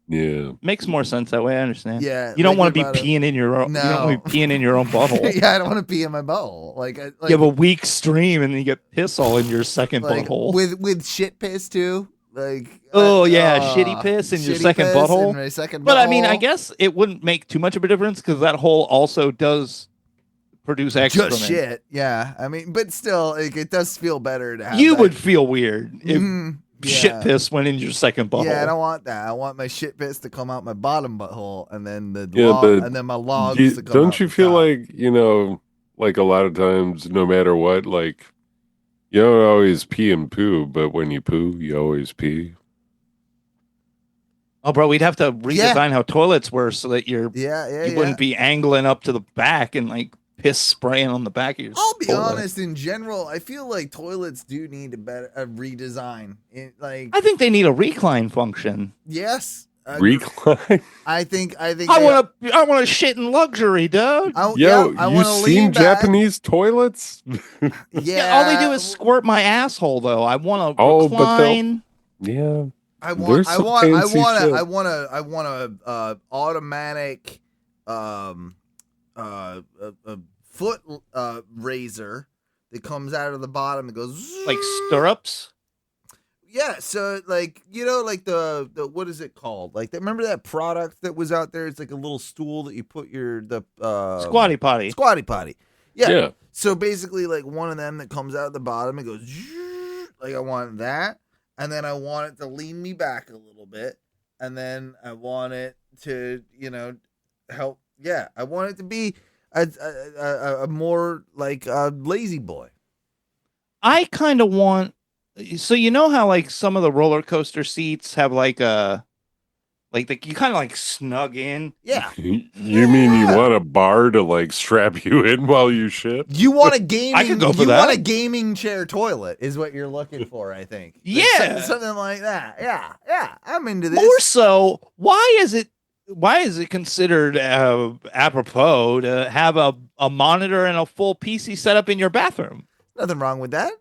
Yeah, makes more sense that way. I understand. Yeah, you don't want to be peeing in your own. No. You don't want to be peeing in your own butthole. Yeah, I don't want to pee in my butthole. Like you have a weak stream and then you get piss all in your second butthole with shit piss too. Like shitty piss in your second butthole. In my second but butthole. I mean, I guess it wouldn't make too much of a difference because that hole also does produce excrement. Just shit. Yeah, I mean, but still, it does feel better to have. You would feel weird if shit piss went in your second butthole. Yeah, I don't want that. I want my shit piss to come out my bottom butthole, and then and then my logs to come don't out you the feel top. like a lot of times, no matter what, like you don't always pee and poo, but when you poo, you always pee. Oh, bro, we'd have to redesign how toilets were so that you wouldn't be angling up to the back and like piss spraying on the back of your I'll be honest, in general, I feel like toilets do need a redesign. I think they need a recline function. Yes. Recline? I think I want to shit in luxury, dude. You seen Japanese toilets? Yeah. All they do is squirt my asshole though. I want to recline. Yeah. I want a automatic a foot razor that comes out of the bottom and goes like stirrups. Yeah, so like like the what is it called? Like remember that product that was out there? It's like a little stool that you put squatty potty. Squatty potty. Yeah. So basically, like one of them that comes out the bottom and goes like I want that, and then I want it to lean me back a little bit, and then I want it to help. Yeah, I want it to be a more like a lazy boy. I kind of want. So you know how like some of the roller coaster seats have like Like you kind of like snug in. Yeah. You mean you want a bar to like strap you in while you shit? You want a gaming? I could go for you that. want a gaming chair toilet is what you're looking for, I think. Yeah, something like that. Yeah. I'm into this. More so, why is it considered apropos to have a monitor and a full PC setup in your bathroom? Nothing wrong with that.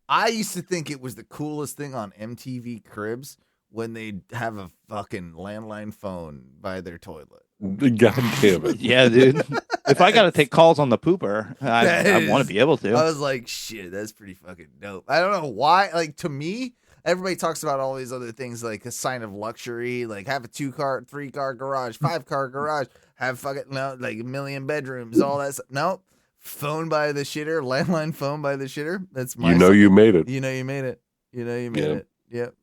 I used to think it was the coolest thing on MTV Cribs when they'd have a fucking landline phone by their toilet. God damn it. Yeah, dude. If I got to take calls on the pooper, I want to be able to. I was like, shit, that's pretty fucking dope. I don't know why. Like, to me, everybody talks about all these other things like a sign of luxury, like have a 2-car, 3-car garage, 5-car garage, have fucking like a million bedrooms, all that stuff. Nope. Phone by the shitter, landline phone by the shitter. That's my. You made it. You made it. Yep. Yep.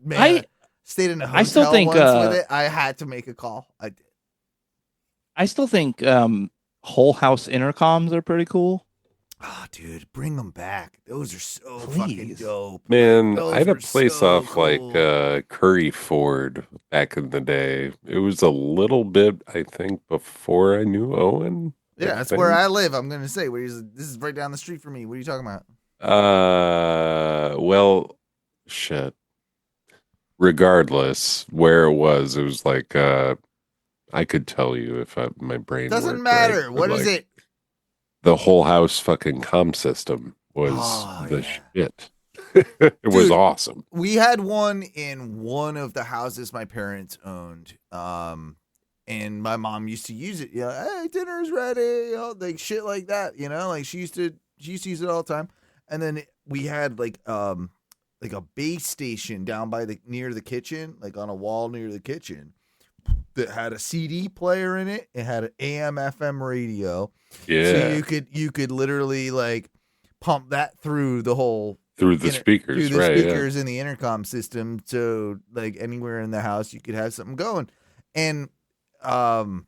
Man, I stayed in a hotel I still think once with it. I had to make a call. I did. I still think whole house intercoms are pretty cool. Oh, dude, bring them back. Those are so fucking dope. Man, Those I had a place so off cool. like Curry Ford back in the day. It was a little bit, I think, before I knew Owen. Yeah, that's where I live. I'm going to say, this is right down the street from me. What are you talking about? Well, shit. Regardless where it was like, I could tell you if my brain doesn't matter. Right, what is it? The whole house fucking comm system was shit. It was awesome. We had one in one of the houses my parents owned. And my mom used to use it. Yeah, hey, dinner's ready. Like shit like that. Like she used to use it all the time. And then we had like a base station down by near the kitchen, like on a wall near the kitchen, that had a CD player in it. It had an AM/FM radio. Yeah. So you could literally like pump that through the whole speakers, speakers in the intercom system. So like anywhere in the house you could have something going. And I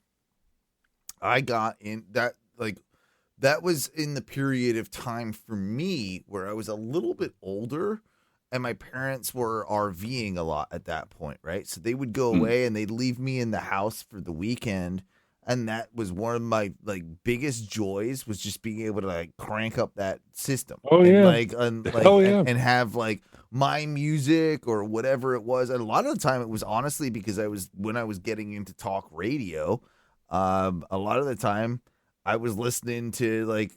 got in that, like, that was in the period of time for me where I was a little bit older and my parents were RVing a lot at that point, right? So they would go away and they'd leave me in the house for the weekend. And that was one of my like biggest joys, was just being able to like crank up that system. Oh, yeah. And have like my music or whatever it was. And a lot of the time it was honestly because when I was getting into talk radio, a lot of the time I was listening to like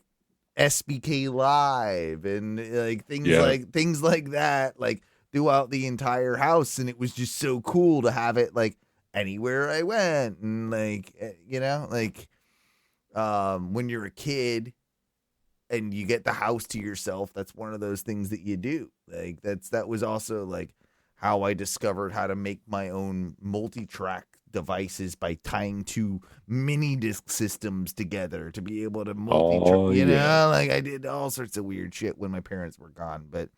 SBK Live and like things like that, like throughout the entire house. And it was just so cool to have it like anywhere I went. And like, when you're a kid and you get the house to yourself, that's one of those things that you do. Like that was also like how I discovered how to make my own multi-track devices by tying two mini disc systems together to be able to multi-track, like I did all sorts of weird shit when my parents were gone. But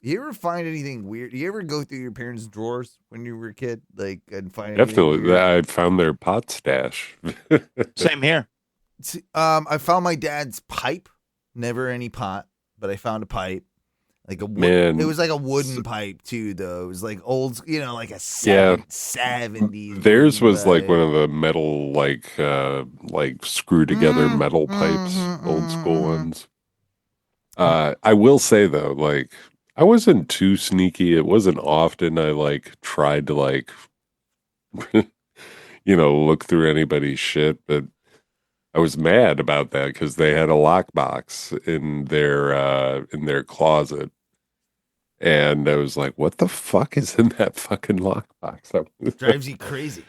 you ever find anything weird? You ever go through your parents' drawers when you were a kid, like, and find definitely? I found their pot stash. Same here. I found my dad's pipe. Never any pot, but I found a pipe. Like it was like a wooden pipe too, though. It was like old, like a 70s. Theirs was pipe. Like one of the metal, like screw together metal pipes, old school ones. I will say though, like, I wasn't too sneaky. It wasn't often I like tried to like, look through anybody's shit, but I was mad about that because they had a lockbox in their closet. And I was like, what the fuck is in that fucking lockbox? Drives you crazy.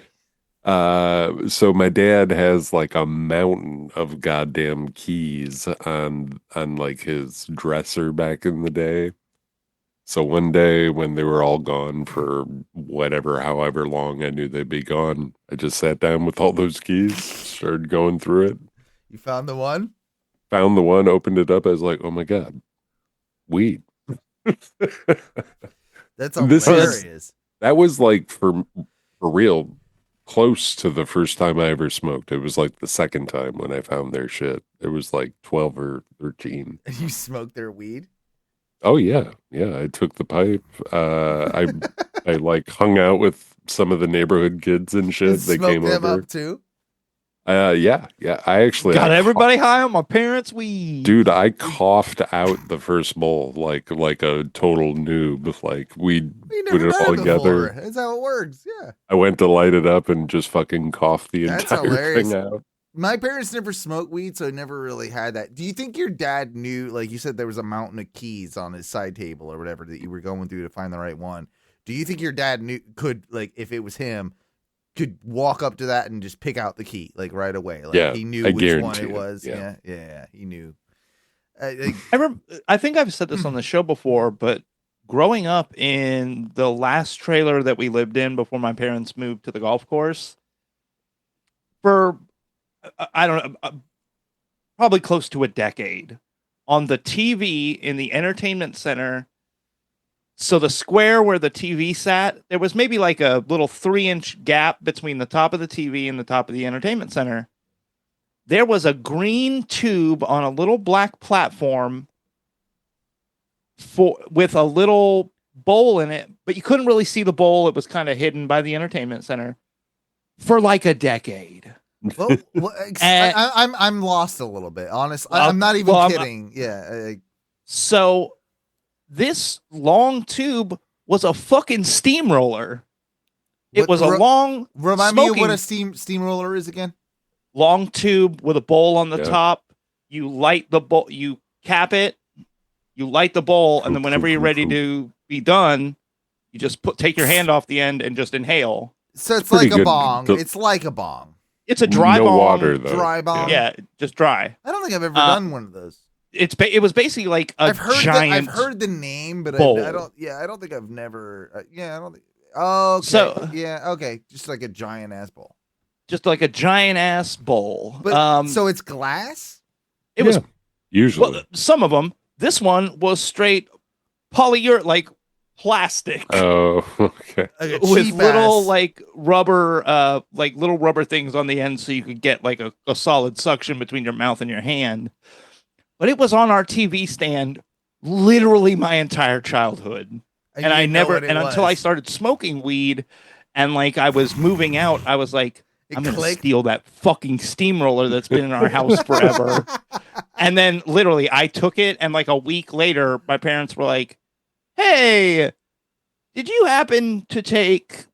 So my dad has like a mountain of goddamn keys on like his dresser back in the day. So one day when they were all gone for however long I knew they'd be gone, I just sat down with all those keys, started going through it. You found the one? Found the one, opened it up. I was like, oh my God, weed. That's hilarious. That was like for real close to the first time I ever smoked. It was like the second time when I found their shit. It was like 12 or 13. And you smoked their weed? Oh yeah. Yeah. I took the pipe. I like hung out with some of the neighborhood kids and shit. They came them over. Up too? Yeah. I actually got everybody high on my parents' weed. Dude, I coughed out the first bowl like a total noob. Like we put it all together. That's how it works. Yeah. I went to light it up and just fucking coughed the entire thing out. My parents never smoked weed, so I never really had that. Do you think your dad knew, like you said, there was a mountain of keys on his side table or whatever that you were going through to find the right one? Do you think your dad could, like, if it was him, could walk up to that and just pick out the key, like, right away? Like, yeah, he knew which one it was. Yeah, he knew. I think I've said this on the show before, but growing up in the last trailer that we lived in before my parents moved to the golf course, for I don't know, probably close to a decade, on the TV in the entertainment center. So the square where the TV sat, there was maybe like a little 3-inch gap between the top of the TV and the top of the entertainment center. There was a green tube on a little black platform with a little bowl in it, but you couldn't really see the bowl. It was kind of hidden by the entertainment center for like a decade. Well, I'm lost a little bit, honestly. I'm not even kidding. So this long tube was a fucking steamroller. It was a long. Remind me of what a steamroller is again. Long tube with a bowl on the top. You light the bowl. You cap it. You light the bowl, and then whenever you're ready to be done, you just take your hand off the end and just inhale. So it's like a bong. It's like a bong. It's a dry bong. Water though. Dry bong. Yeah, just dry. I don't think I've ever done one of those. It was basically like a giant. I've heard the name, but bowl. I don't. Yeah, I don't think I've never. I don't think. Oh, okay. So okay, just like a giant ass bowl. Just like a giant ass bowl. But, so it's glass. It was usually some of them. This one was straight polyurethane, like plastic. Oh, okay. With little like rubber, little rubber things on the end, so you could get like a solid suction between your mouth and your hand. But it was on our TV stand literally my entire childhood, and I never, until I started smoking weed, and like I was moving out, I was like, I'm going to steal that fucking steamroller that's been in our house forever. And then literally I took it, and like a week later, my parents were like, hey, did you happen to take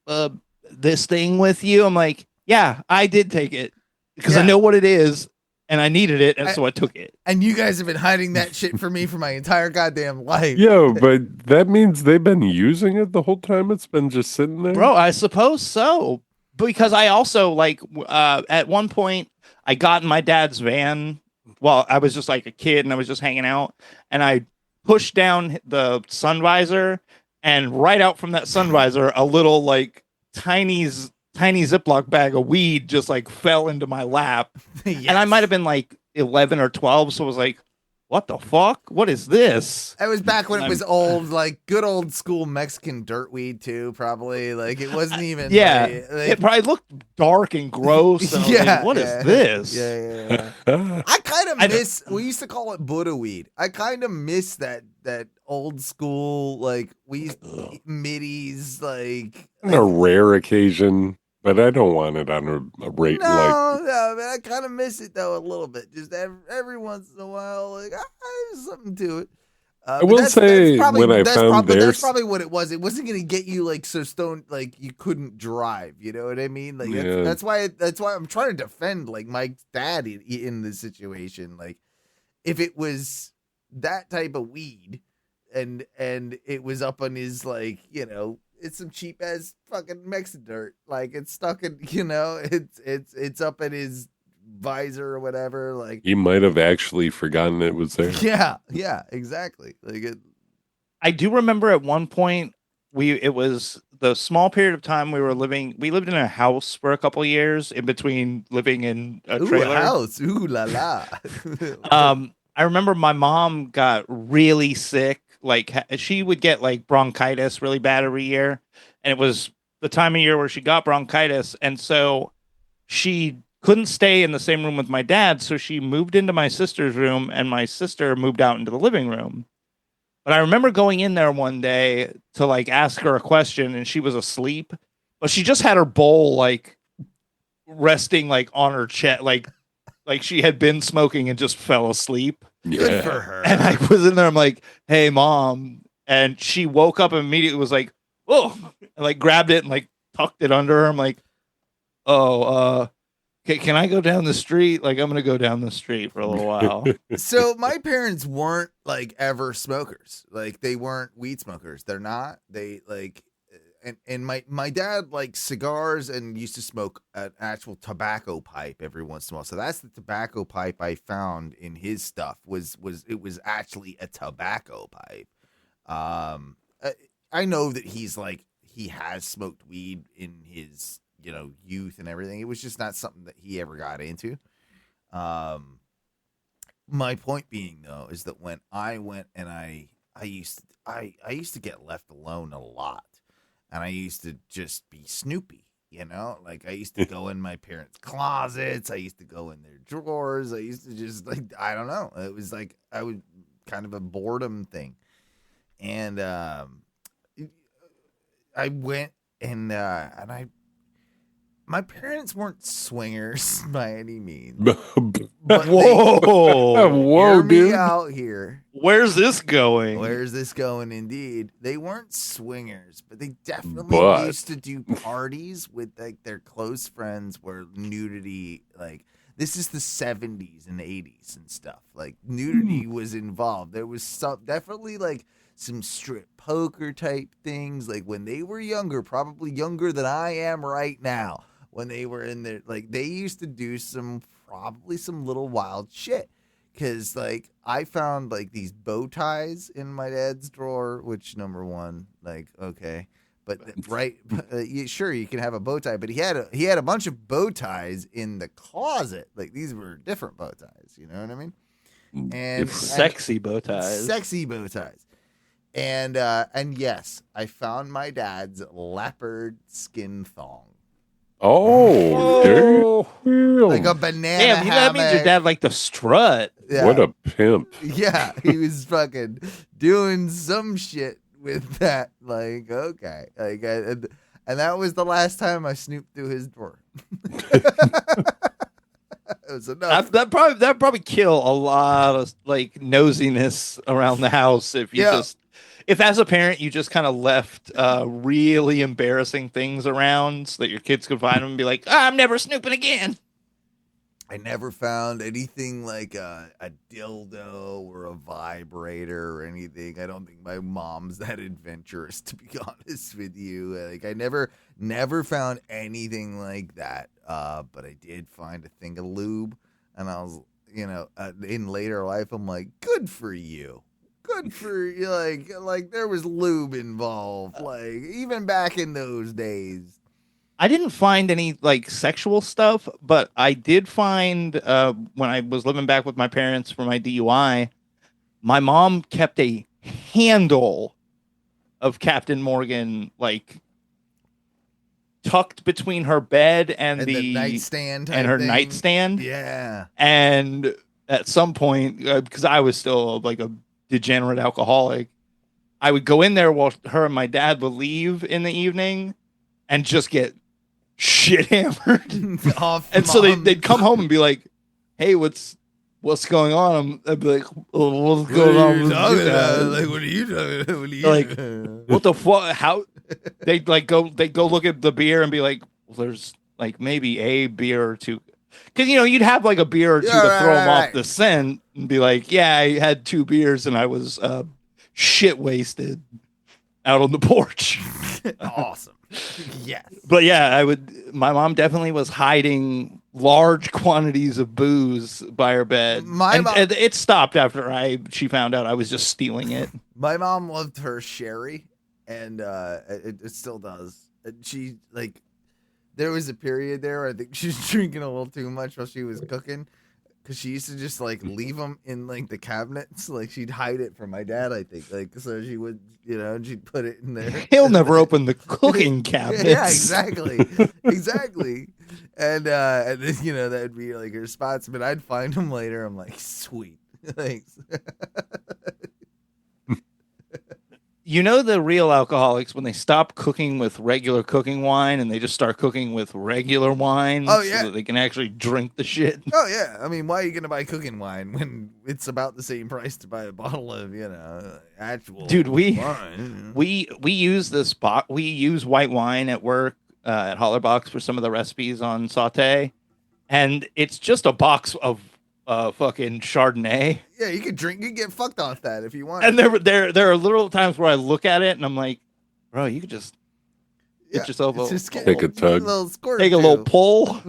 this thing with you? I'm like, yeah, I did take it because I know what it is and I needed it. And so I took it. And you guys have been hiding that shit from me for my entire goddamn life. Yo, but that means they've been using it the whole time it's been just sitting there? Bro, I suppose so. Because I also like at one point I got in my dad's van. Well, I was just like a kid and I was just hanging out, and I pushed down the sun visor, and right out from that sun visor, a little like tiny Ziploc bag of weed just like fell into my lap. Yes. And I might have been like 11 or 12. So I was like, what the fuck? What is this? It was back when it was old, like good old school Mexican dirt weed too, probably. Like it wasn't even. It probably looked dark and gross. And like, what is this? Yeah. I kind of miss. We used to call it Buddha weed. I kind of miss that old school like middies like. On a rare occasion. But I don't want it on a rate No, man, I kind of miss it though a little bit. Just every once in a while, like there's something to it. I will say when I found that's probably what it was. It wasn't going to get you like so stoned like you couldn't drive. You know what I mean? Like that's why I'm trying to defend like Mike's dad in this situation. Like if it was that type of weed and it was up on his like it's some cheap ass fucking Mexican dirt. Like it's stuck in, it's up in his visor or whatever. Like he might have actually forgotten it was there. Yeah, exactly. Like I do remember at one point it was the small period of time we lived in a house for a couple of years in between living in a trailer. A house. Ooh la la. I remember my mom got really sick. Like she would get like bronchitis really bad every year. And it was the time of year where she got bronchitis, and so she couldn't stay in the same room with my dad, so she moved into my sister's room, and my sister moved out into the living room. But I remember going in there one day to like ask her a question, and she was asleep, but she just had her bowl like resting like on her chest, like she had been smoking and just fell asleep. Good for her. And I was in there, I'm like, "Hey, mom," and she woke up and immediately was like, "Oh," and like grabbed it and like tucked it under her. I'm like, "Oh, can I go down the street? Like, I'm gonna go down the street for a little while." So my parents weren't like ever smokers. Like they weren't weed smokers. They're not. They like, and my dad liked cigars and used to smoke an actual tobacco pipe every once in a while. So that's the tobacco pipe I found in his stuff. Was actually a tobacco pipe. I know that he has smoked weed in his youth and everything. It was just not something that he ever got into. My point being though is that when I went and I used to get left alone a lot, and I used to just be snoopy, like I used to go in my parents' closets, I used to go in their drawers, I used to just like, I don't know, it was like I would kind of a boredom thing, and I went and my parents weren't swingers by any means. But whoa, dude! Me out here. Where's this going? Where's this going? Indeed, they weren't swingers, but they definitely used to do parties with like their close friends where nudity, like this is the 70s and 80s and stuff. Like nudity was involved. There was definitely like some strip poker type things. Like when they were younger, probably younger than I am right now. When they were in there, like they used to do probably some little wild shit. Cause like I found like these bow ties in my dad's drawer, which number one, like, okay, but right. Sure. You can have a bow tie, but he had a bunch of bow ties in the closet. Like these were different bow ties. You know what I mean? And sexy bow ties. Sexy bow ties. And yes, I found my dad's leopard skin thong. Oh, like a banana. Damn, that means your dad liked the strut. Yeah. What a pimp. Yeah, he was fucking doing some shit with that. Like, okay. Like, and that was the last time I snooped through his drawer. It was enough. That probably kill a lot of like nosiness around the house if as a parent you just kind of left really embarrassing things around so that your kids could find them and be like, I'm never snooping again. I never found anything like a dildo or a vibrator or anything. I don't think my mom's that adventurous, to be honest with you. Like I never found anything like that. But I did find a thing of lube, and I was, in later life, I'm like, good for you. Good for you. Like there was lube involved. Like even back in those days. I didn't find any like sexual stuff, but I did find when I was living back with my parents for my DUI, my mom kept a handle of Captain Morgan like tucked between her bed and the nightstand and her thing. Nightstand. Yeah. And at some point, because I was still like a degenerate alcoholic, I would go in there while her and my dad would leave in the evening and just get shit hammered. And so they'd come home and be like, hey, what's going on? I'd be like, what's going on? Like, what are you talking about? Like, what the fuck? How? They'd go look at the beer and be like, well, there's like maybe a beer or two. Because, you'd have like a beer or two to throw them off the scent and be like, yeah, I had 2 beers and I was shit wasted out on the porch. Awesome. Yes. But yeah, my mom definitely was hiding large quantities of booze by her bed. And it stopped after she found out I was just stealing it. My mom loved her sherry, and it still does. She there was a period there where I think she was drinking a little too much while she was cooking, because she used to just like leave them in like the cabinets. Like she'd hide it from my dad, I think. Like so she would, and she'd put it in there. He'll never open the cooking cabinets. Yeah, exactly, exactly. And then that would be like her spots. But I'd find them later. I'm like, sweet, thanks. The real alcoholics, when they stop cooking with regular cooking wine and they just start cooking with regular wine so that they can actually drink the shit. Oh, yeah. I mean, why are you going to buy cooking wine when it's about the same price to buy a bottle of, actual wine? We use this we use white wine at work at Hollerbox for some of the recipes on saute, and it's just a box of fucking Chardonnay. Yeah, you could get fucked off that if you want. And there are little times where I look at it and I'm like, bro, you could just get yourself take a tug, take a little pull,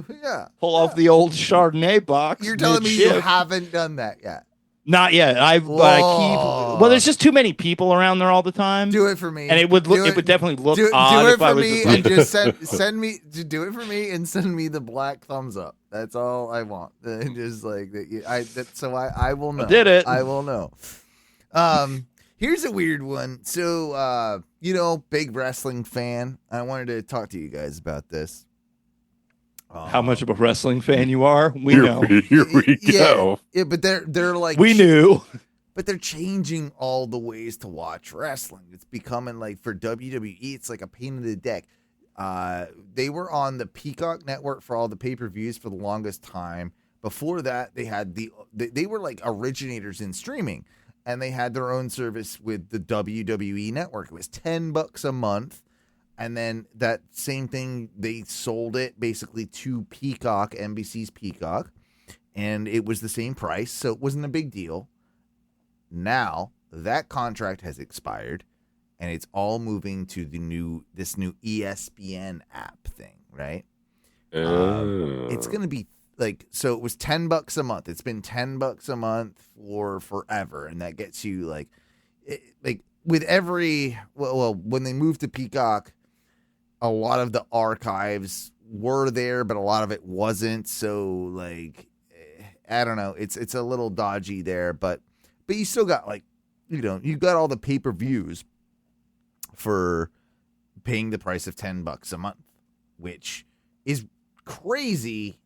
pull off the old Chardonnay box. You're telling me you haven't done that yet? Not yet. But I keep. Well, there's just too many people around there all the time. Do it for me, and it would definitely look odd. Do it if I for was me, just and just send me. Do it for me, and send me the black thumbs up. That's all I want. Just like that. So I will know. I did it. I will know. Here's a weird one. So big wrestling fan. I wanted to talk to you guys about this. How much of a wrestling fan you are, we know. Here we go. Yeah, but they're like we knew. But they're changing all the ways to watch wrestling. It's becoming like for WWE, it's like a pain in the dick. They were on the Peacock network for all the pay-per-views for the longest time. Before that, they had they were like originators in streaming, and they had their own service with the WWE network. It was $10 a month. And then that same thing, they sold it basically to Peacock, NBC's Peacock, and it was the same price, so it wasn't a big deal. Now, that contract has expired, and it's all moving to this new ESPN app thing, right? It's going to be so it was $10 a month. It's been $10 a month for forever, and that gets you with every when they moved to Peacock, a lot of the archives were there, but a lot of it wasn't. So I don't know. It's a little dodgy there, but you still got you got all the pay-per-views for paying the price of $10 a month, which is crazy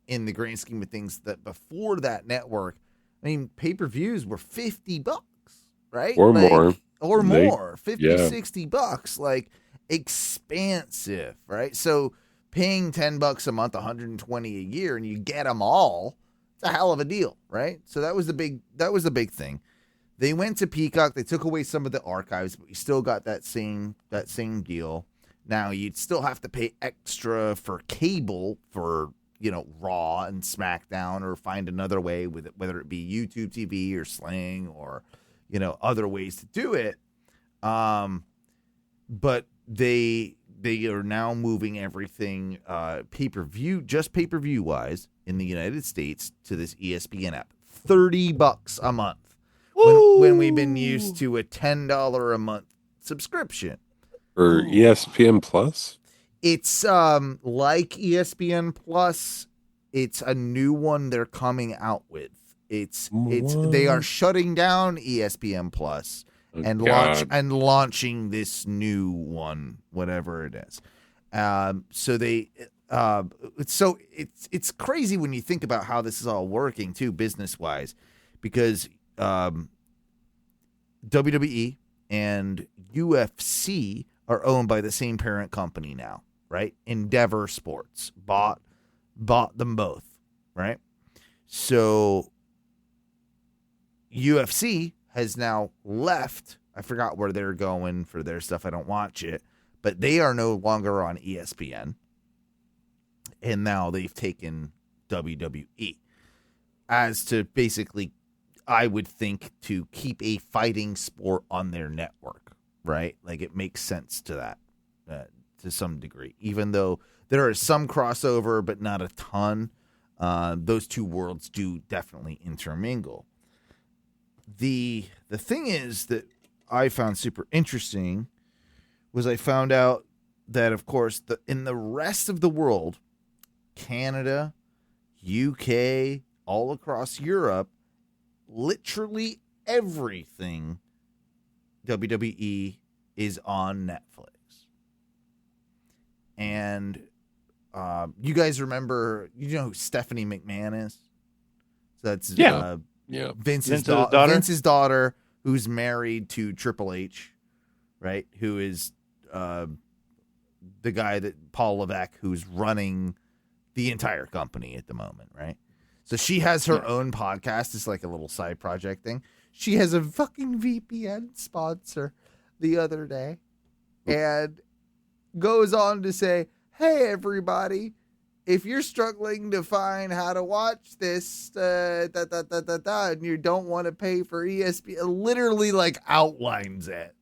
in the grand scheme of things. That before that network, I mean, pay-per-views were $50, right? Or more. Or more. $50-$60. Expansive, right? So paying $10 a month, $120 a year, and you get them all. It's a hell of a deal, right? So that was the big thing. They went to Peacock. They took away some of the archives, but you still got that same deal. Now you'd still have to pay extra for cable for Raw and SmackDown, or find another way with it, whether it be YouTube TV or Sling or other ways to do it. But they are now moving everything pay-per-view wise in the United States to this ESPN app. $30 a month when we've been used to a $10 a month subscription. Or ESPN Plus? It's like ESPN Plus. It's a new one they're coming out with. They are shutting down ESPN Plus. And launching this new one, whatever it is. So it's crazy when you think about how this is all working too, business wise, because WWE and UFC are owned by the same parent company now, right? Endeavor Sports bought them both, right? So UFC has now left. I forgot where they're going for their stuff. I don't watch it, but they are no longer on ESPN. And now they've taken WWE as to basically, I would think, to keep a fighting sport on their network, right? It makes sense to that to some degree, even though there is some crossover, but not a ton. Those two worlds do definitely intermingle. The thing is that I found super interesting was I found out that, of course, in the rest of the world, Canada, UK, all across Europe, literally everything WWE is on Netflix. And you guys remember, you know who Stephanie McMahon is? So that's Vince's daughter. Vince's daughter, who's married to Triple H, right? Who is the guy that Paul Levesque, who's running the entire company at the moment, right? So she has her own podcast. It's like a little side project thing. She has a fucking VPN sponsor the other day and goes on to say, hey, everybody, if you're struggling to find how to watch this, and you don't want to pay for ESPN, literally like outlines it.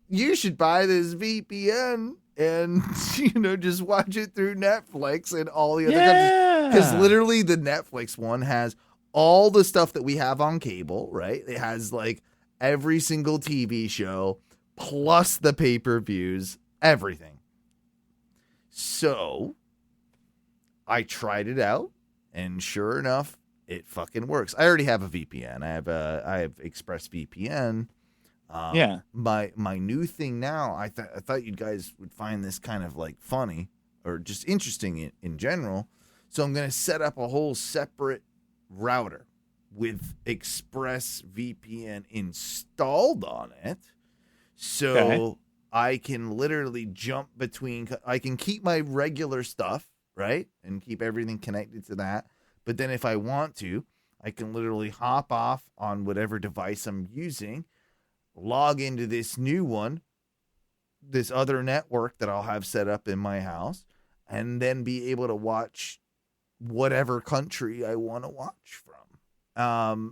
You should buy this VPN and, just watch it through Netflix and all the other countries. Because literally the Netflix one has all the stuff that we have on cable, right? It has like every single TV show, plus the pay-per-views, everything. So I tried it out, and sure enough, it fucking works. I already have a VPN. I have ExpressVPN. My new thing now, I thought you guys would find this kind of like funny or just interesting in general. So I'm going to set up a whole separate router with ExpressVPN installed on it. So I can literally jump between, I can keep my regular stuff, right? And keep everything connected to that. But then if I want to, I can literally hop off on whatever device I'm using, log into this new one, this other network that I'll have set up in my house, and then be able to watch whatever country I want to watch from.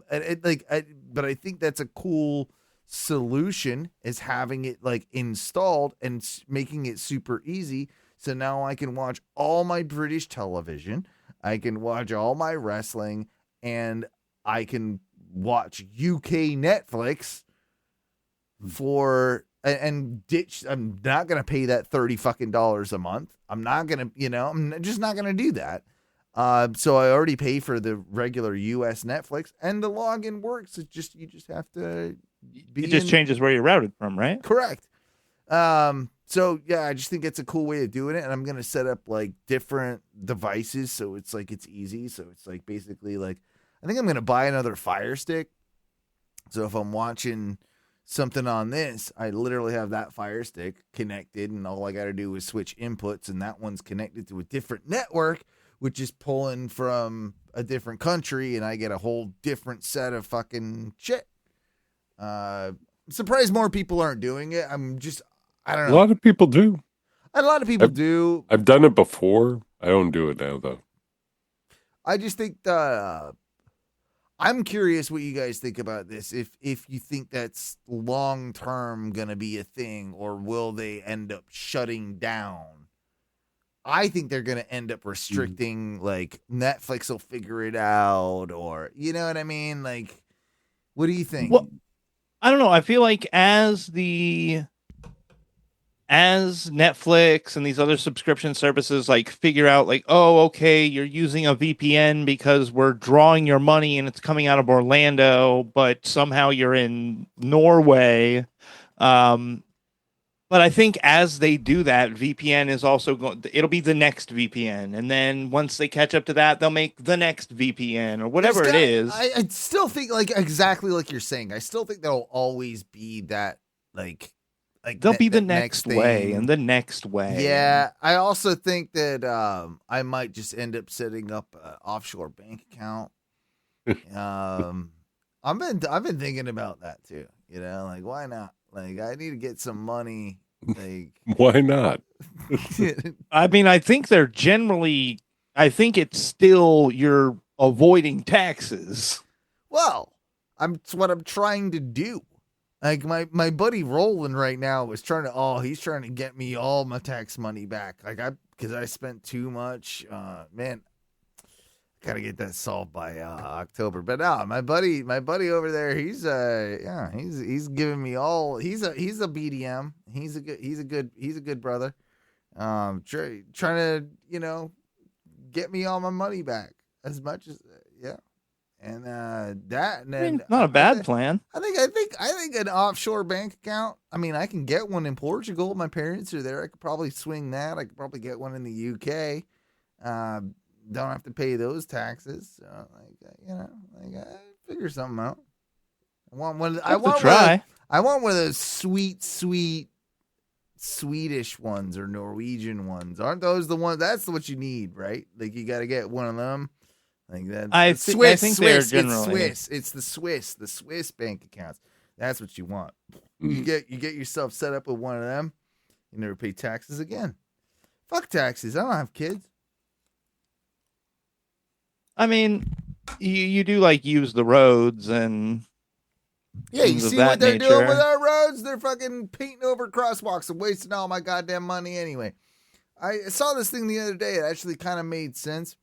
But I think that's a cool solution, is having it like installed and making it super easy. So now I can watch all my British television, I can watch all my wrestling, and I can watch UK Netflix and ditch. I'm not going to pay that $30 a month. I'm not going to, I'm just not going to do that. So I already pay for the regular US Netflix, and the login works. You just have to changes where you're routed from, right? Correct. So yeah, I just think it's a cool way of doing it. And I'm going to set up like different devices. So it's like, it's easy. So it's like, basically like, I think I'm going to buy another Fire Stick. So if I'm watching something on this, I literally have that Fire Stick connected, and all I got to do is switch inputs, and that one's connected to a different network, which is pulling from a different country, and I get a whole different set of fucking shit. Surprised more people aren't doing it. I don't know. A lot of people do. A lot of people do. I've done it before. I don't do it now, though. I just think I'm curious what you guys think about this. If you think that's long term gonna be a thing, or will they end up shutting down? I think they're gonna end up restricting. Like Netflix will figure it out, or you know what I mean. Like, what do you think? Well, I don't know. I feel like as Netflix and these other subscription services like figure out like, oh, okay, you're using a VPN because we're drawing your money and it's coming out of Orlando, but somehow you're in Norway. But I think as they do that, VPN is also it'll be the next VPN. And then once they catch up to that, they'll make the next VPN or whatever it is. I still think like exactly like you're saying. I still think there'll always be that like there'll be the next way and the next way. Yeah. I also think that I might just end up setting up an offshore bank account. I've been thinking about that too. Like why not? Like I need to get some money. Like why not? I mean, I think it's still you're avoiding taxes. Well, it's what I'm trying to do. Like my buddy Roland right now is he's trying to get me all my tax money back. Like because I spent too much. Man, gotta get that solved by October. But no, my buddy over there, he's giving me all. He's a BDM. He's a good brother. Trying to get me all my money back as much as Yeah. And that, and then I mean, not a bad plan. I think an offshore bank account. I mean, I can get one in Portugal. My parents are there. I could probably swing that. I could probably get one in the UK. Don't have to pay those taxes. So, I figure something out. I want one. I want one of those sweet Swedish ones or Norwegian ones. Aren't those the ones? That's what you need, right? Like you got to get one of them. Like that. I think they're generally. It's the Swiss bank accounts. That's what you want. You get yourself set up with one of them. You never pay taxes again. Fuck taxes. I don't have kids. I mean, you do like use the roads and you see what they're doing with our roads? They're fucking painting over crosswalks and wasting all my goddamn money anyway. I saw this thing the other day. It actually kind of made sense.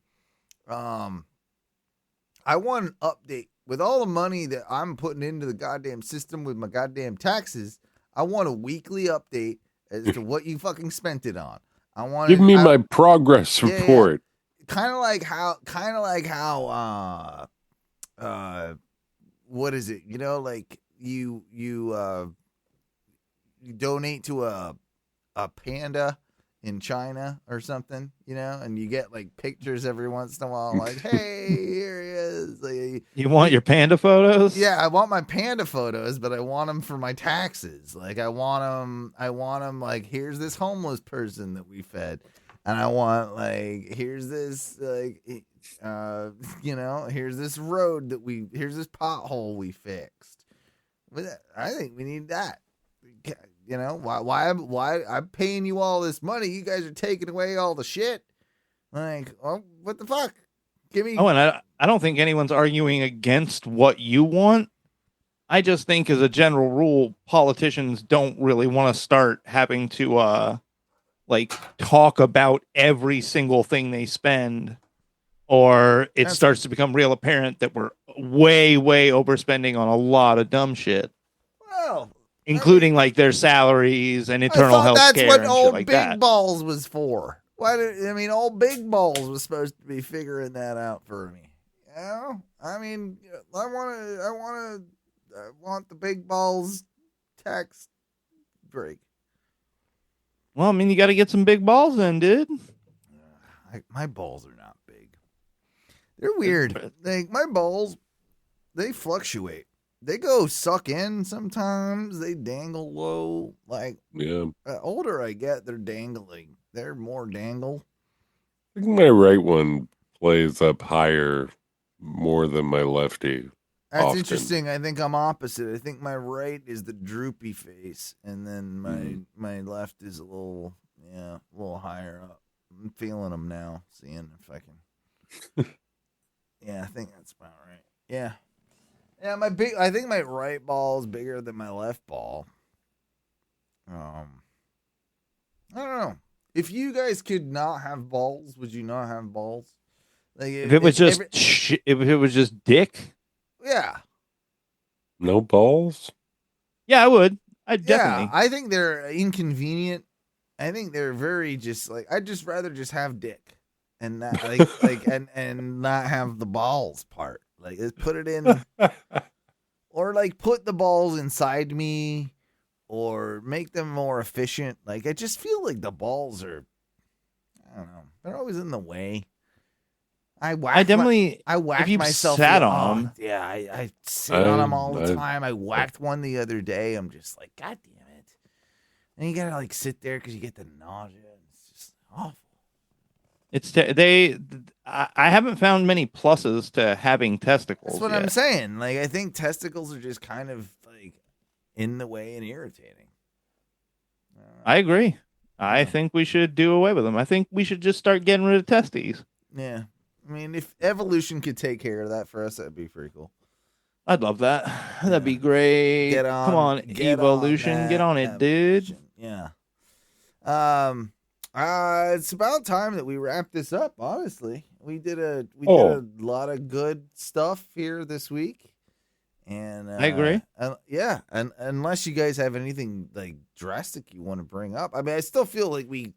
I want an update with all the money that I'm putting into the goddamn system with my goddamn taxes. I want a weekly update as to what you fucking spent it on. Give me my progress report. Kind of like how what is it? Like you donate to a panda in China or something, and you get like pictures every once in a while, like, hey, here he is. Like, you want your panda photos? Yeah, I want my panda photos, but I want them for my taxes. Like, I want them like, here's this homeless person that we fed. And I want, like, here's this, like, here's this road here's this pothole we fixed. I think we need that. Why I'm paying you all this money? You guys are taking away all the shit. Like, oh, what the fuck? Give me. Oh, and I don't think anyone's arguing against what you want. I just think, as a general rule, politicians don't really want to start having to talk about every single thing they spend, or it starts to become real apparent that we're way overspending on a lot of dumb shit. Well, including like their salaries and internal health care. That's what old like Big that. Balls was for. Old Big Balls was supposed to be figuring that out for me. I want the Big Balls tax break. Well, I mean, you got to get some big balls then, dude. My balls are not big. They're weird. Like, my balls, they fluctuate. They go suck in sometimes. They dangle low. Like, the older I get, they're dangling. They're more dangle. I think my right one plays up higher more than my lefty. That's often. Interesting. I think I'm opposite. I think my right is the droopy face, and then my left is a little higher up. I'm feeling them now, seeing if I can. Yeah, I think that's about right. Yeah. Yeah, I think my right ball is bigger than my left ball. I don't know. If you guys could not have balls, would you not have balls? Like if it was just dick. Yeah. No balls? Yeah, I would. I'd definitely. Yeah, I think they're inconvenient. I think they're very just like, I'd just rather just have dick and not and not have the balls part. Like, just put it in, or like put the balls inside me, or make them more efficient. Like, I just feel like the balls are, I don't know, they're always in the way. I whack myself. Sat on them. Yeah, I sit on them all the time. I whacked one the other day. I'm just like, God damn it! And you gotta like sit there because you get the nausea. It's just awful. I haven't found many pluses to having testicles. That's what I'm saying. Like, I think testicles are just kind of like in the way and irritating. I agree. I think we should do away with them. I think we should just start getting rid of testes. Yeah. I mean, if evolution could take care of that for us, that'd be pretty cool. I'd love that. That'd be great. Come on, evolution. Get on it, dude. Yeah. It's about time that we wrap this up, honestly. We did a lot of good stuff here this week. And I agree. Yeah, and unless you guys have anything like drastic you want to bring up. I mean, I still feel like we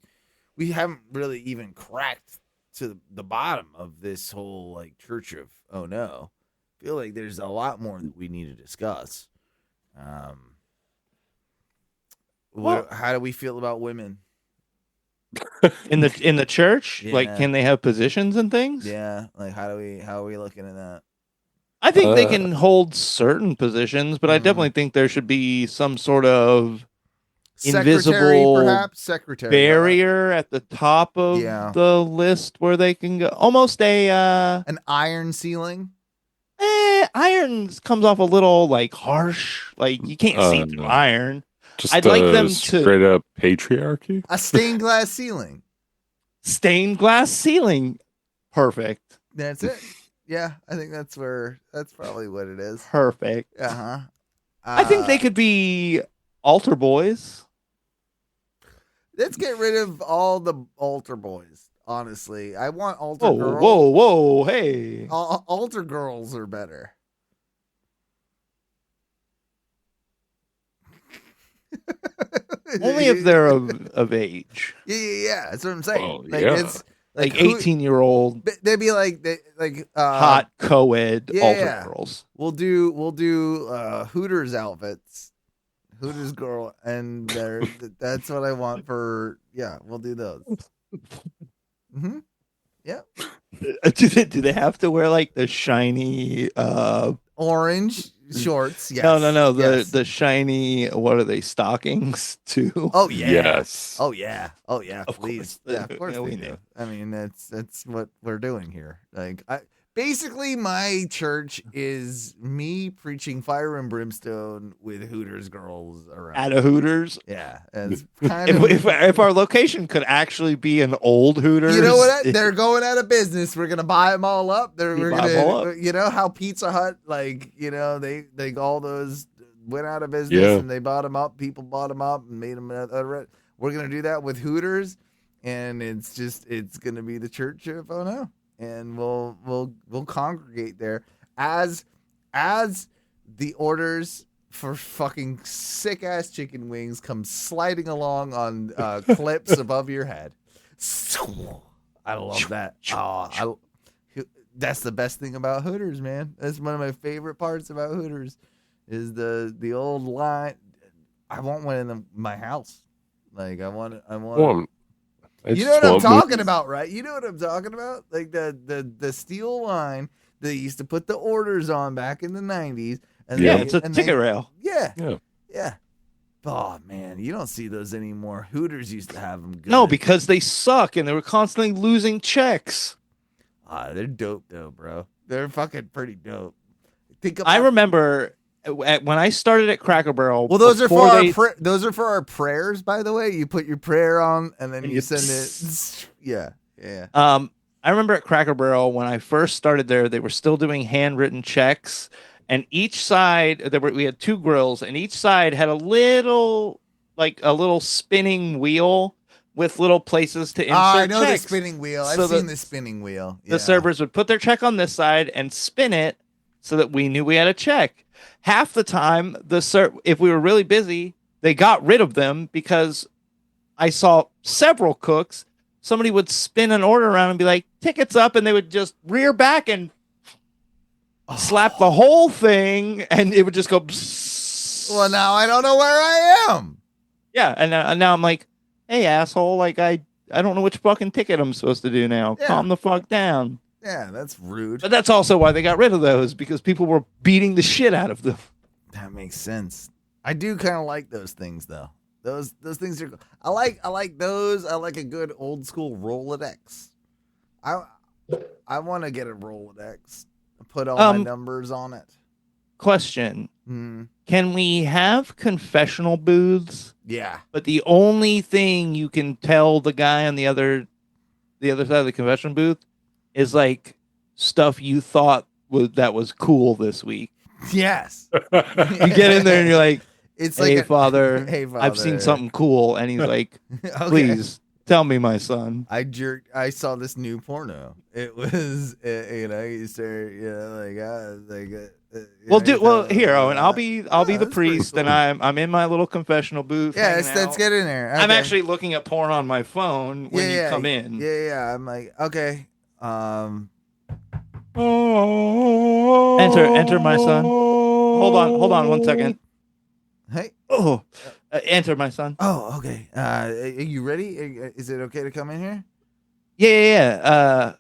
haven't really even cracked to the bottom of this whole like church of oh no. I feel like there's a lot more that we need to discuss. How do we feel about women in the church? Yeah. Like, can they have positions and things? Yeah, like how are we looking at that? I think they can hold certain positions, but I definitely think there should be some sort of invisible secretary barrier at the top of the list where they can go. Almost an iron ceiling. Iron comes off a little like harsh. Like you can't see through iron. I'd like them to straight up patriarchy. A stained glass ceiling. Stained glass ceiling. Perfect. That's it. Yeah, I think that's probably what it is. Perfect. I think they could be altar boys. Let's get rid of all the altar boys. Honestly, I want altar girls. Whoa, hey! Altar girls are better. Only if they're of age. Yeah. That's what I'm saying. Oh, it's like 18-year-old. They'd be like hot co-ed altar girls. We'll do Hooters outfits, Hooters girl, and that's what I want for. Yeah, we'll do those. Mm-hmm. Yeah. Do they have to wear like the shiny orange shorts? Yes. No. The shiny. What are they? Stockings too? Oh yeah. Yes. Oh yeah. Please. Course. Yeah. Of course we do. I mean, that's what we're doing here. Like, basically, my church is me preaching fire and brimstone with Hooters girls around. At a Hooters? Yeah. It's kind of... if our location could actually be an old Hooters. You know what? They're going out of business. We're going to buy them all up. We're going to, you know how Pizza Hut, like, you know, they all those went out of business and they bought them up. People bought them up and made them. We're going to do that with Hooters. And it's going to be the church of, oh no. And we'll congregate there as the orders for fucking sick ass chicken wings come sliding along on clips above your head. I love that. That's the best thing about Hooters, man. That's one of my favorite parts about Hooters is the old line. I want one in my house. Like I want. You know what I'm talking about, right? You know what I'm talking about? Like the steel line they used to put the orders on back in the 90s. And it's a ticket rail. Yeah. Oh, man, you don't see those anymore. Hooters used to have them good. No, because they suck and they were constantly losing checks. They're dope, though, bro. They're fucking pretty dope. I remember... when I started at Cracker Barrel, well, those are for our prayers. By the way, you put your prayer on, and then you send it. Yeah. I remember at Cracker Barrel when I first started there, they were still doing handwritten checks, and each side we had two grills, and each side had a little spinning wheel with little places to insert I know checks. the spinning wheel. I've seen the spinning wheel. Yeah. The servers would put their check on this side and spin it so that we knew we had a check. Half the time, if we were really busy, they got rid of them because I saw several cooks. Somebody would spin an order around and be like, tickets up, and they would just rear back and slap the whole thing, and it would just go. Psss. Well, now I don't know where I am. Yeah, and now I'm like, hey, asshole, like I don't know which fucking ticket I'm supposed to do now. Yeah. Calm the fuck down. Yeah, that's rude. But that's also why they got rid of those, because people were beating the shit out of them. That makes sense. I do kind of like those things, though. Those things are. I like those. I like a good old school Rolodex. I want to get a Rolodex. Put all my numbers on it. Question: Can we have confessional booths? Yeah. But the only thing you can tell the guy on the other side of the confession booth is like stuff you thought that was cool this week. Yes. You get in there and you're like, it's hey, like Father, hey, Father, I've seen something cool. And he's like, please Tell me, my son. I saw this new porno. It was, you start, here, Owen. I'll be the priest, cool. And I'm in my little confessional booth. Yeah, let's get in there. Okay. I'm actually looking at porn on my phone when you come in. Yeah. I'm like, okay. Enter, my son. Hold on 1 second. Hey. Oh, enter, my son. Oh, okay. Are you ready? Is it okay to come in here? Yeah.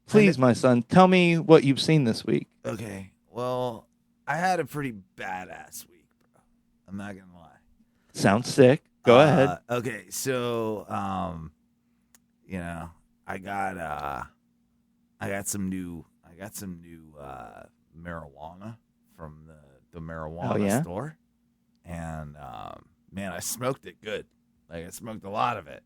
Please, my son, tell me what you've seen this week. Okay. Well, I had a pretty badass week, bro. I'm not gonna lie. Sounds sick. Go ahead. Okay, so I got some new marijuana from the marijuana store, and man, I smoked it good. Like I smoked a lot of it.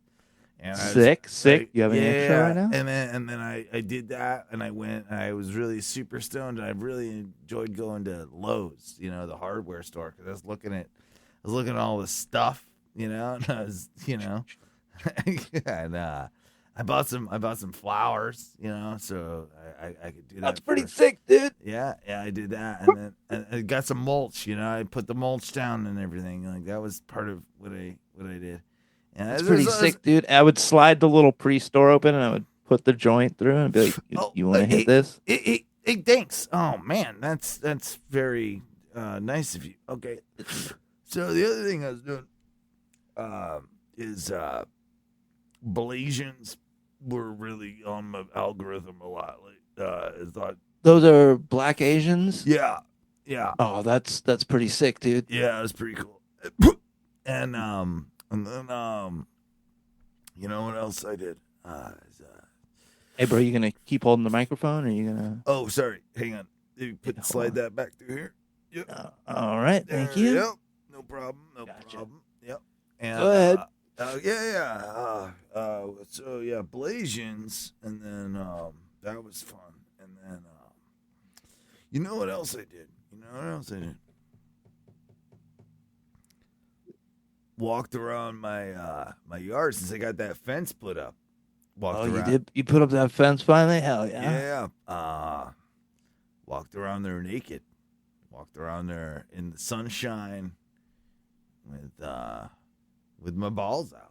And sick. You have any extra right now? And then I did that, and I went. And I was really super stoned, and I really enjoyed going to Lowe's, the hardware store, because I was looking at all this stuff, and I was, and I bought some flowers, so I could do that. That's pretty sick, dude. Yeah, I did that, and then I got some mulch. I put the mulch down and everything. Like that was part of what I did. Yeah, that's pretty sick, dude. I would slide the little pre-store open, and I would put the joint through, and be like, "You want to hit this?" Hey, thanks. Oh man, that's very nice of you. Okay, so the other thing I was doing is Blasians were really on my algorithm a lot. I thought those are black Asians. Yeah. Oh, that's pretty sick, dude. Yeah, it was pretty cool. And then you know what else I did? Hey, bro, you gonna keep holding the microphone, or are you gonna? Oh, sorry. Hang on. Slide that back through here. Yep. All right. Thank you. Yep. No problem. Yep. And, go ahead. So Blasians, and then that was fun. And then you know what else I did? Walked around my my yard since I got that fence put up. Around. You did? You put up that fence finally? Hell yeah. Yeah. Walked around there naked. Walked around there in the sunshine with my balls out.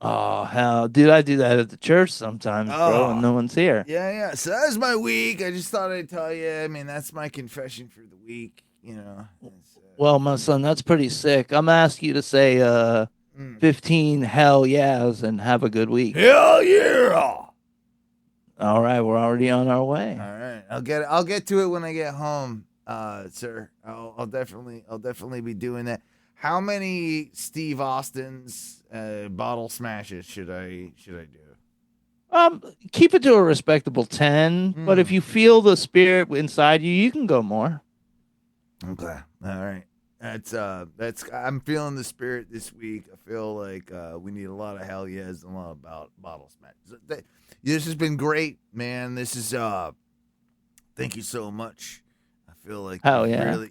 Oh, hell. Dude, I do that at the church sometimes, bro, and no one's here. Yeah. So that was my week. I just thought I'd tell you. I mean, that's my confession for the week, Well, my son, that's pretty sick. I'm asking you to say 15 hell yeahs and have a good week. Hell yeah! All right, we're already on our way. All right, I'll get to it when I get home, sir. I'll definitely be doing that. How many Steve Austin's bottle smashes should I do? Keep it to a respectable 10, but if you feel the spirit inside you, you can go more. Okay. All right. That's I'm feeling the spirit this week. I feel like we need a lot of hell yes and a lot about bottle smash. This has been great, man. This is thank you so much. I feel like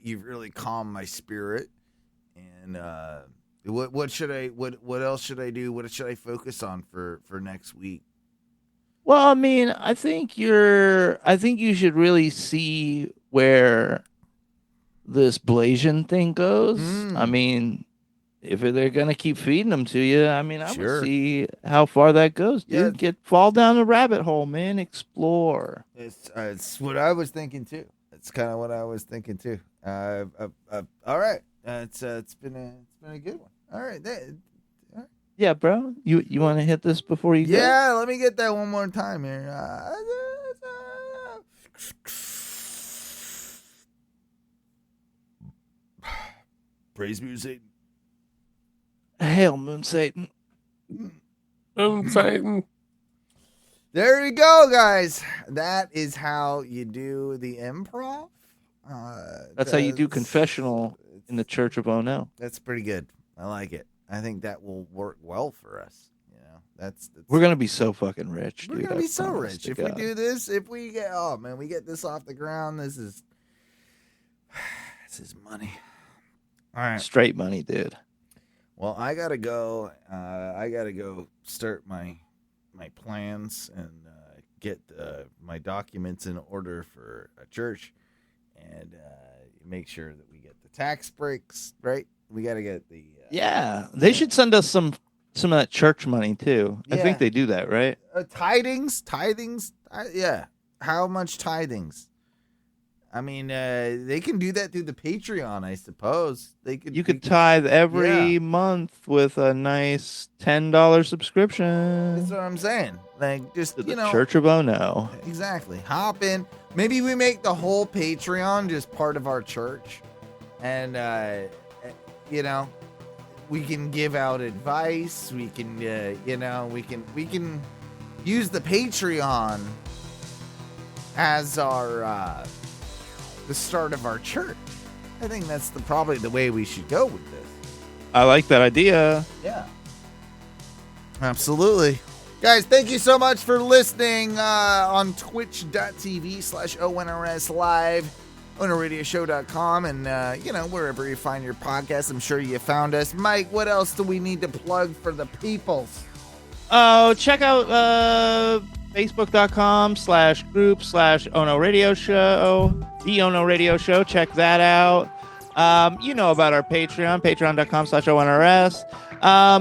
you've really calmed my spirit. And what else should I do? What should I focus on for next week? Well, I mean, I think you should really see where this Blasian thing goes. I mean, if they're gonna keep feeding them to you, I mean, I would see how far that goes, dude. Yeah. Fall down the rabbit hole, man. Explore. It's what I was thinking too. It's kind of what I was thinking too. All right. It's been a good one. All right. Yeah, bro. You want to hit this before you go? Yeah, let me get that one more time here. Praise be to Satan. Hail, Moon Satan. Moon Satan. There you go, guys. That is how you do the improv. That's how you do confessional in the Church of ONRS. That's pretty good. I like it. I think that will work well for us. That's we're gonna be so fucking rich. We're gonna be so rich if we do this. If we get we get this off the ground. This is money. All right, straight money, dude. Well, I gotta go. I gotta go start my plans and get my documents in order for a church, and make sure that we get the tax breaks right. We gotta get the they should send us some of that church money too. I think they do that, right? Tithings. Yeah. How much tithings? I mean, they can do that through the Patreon, I suppose. You could tithe every month with a nice $10 subscription. That's what I'm saying. Like, just to the Church of Ono. Exactly. Hop in. Maybe we make the whole Patreon just part of our church, and we can give out advice. We can, we can use the Patreon as our the start of our church. I think that's probably the way we should go with this. I like that idea. Yeah. Absolutely. Guys, thank you so much for listening on twitch.tv/ONRS live, ONRadioshow.com, and, wherever you find your podcast. I'm sure you found us. Mike, what else do we need to plug for the peoples? Oh, check out Facebook.com/group/Ono Radio Show, The Ono Radio Show. Check that out. You know about our Patreon, patreon.com/ONRS.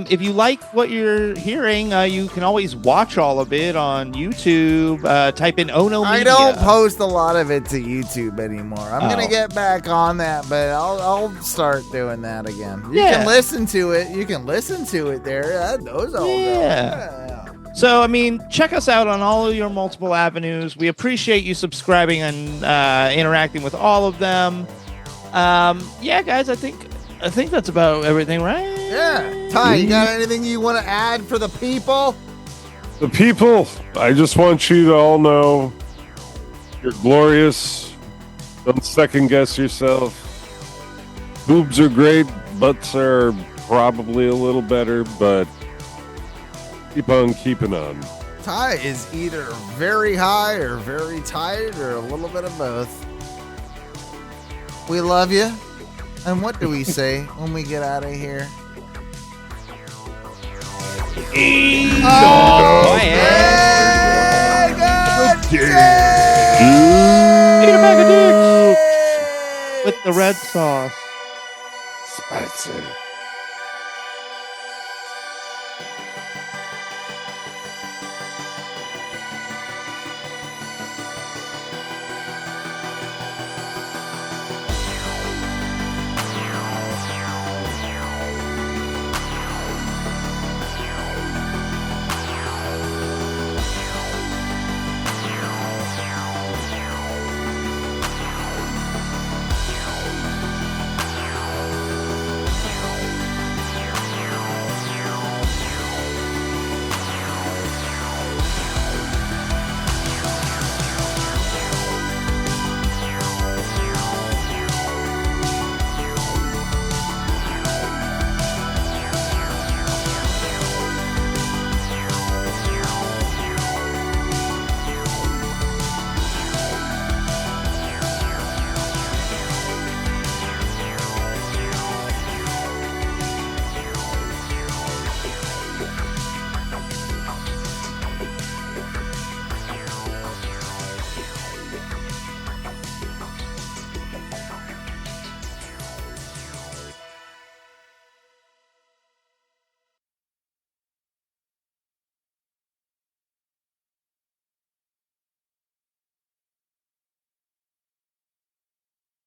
If you like what you're hearing, you can always watch all of it on YouTube. Type in Ono Media. I don't post a lot of it to YouTube anymore. I'm going to get back on that, but I'll start doing that again. You can listen to it. You can listen to it there. Those all go. So, I mean, check us out on all of your multiple avenues. We appreciate you subscribing and interacting with all of them. Guys, I think that's about everything, right? Yeah. Ty, you got anything you want to add for the people? The people, I just want you to all know you're glorious. Don't second guess yourself. Boobs are great. Butts are probably a little better, but keep on keeping on. Ty is either very high or very tired or a little bit of both. We love you. And what do we say when we get out of here? Eat a bag of dicks with the red sauce. Spicy.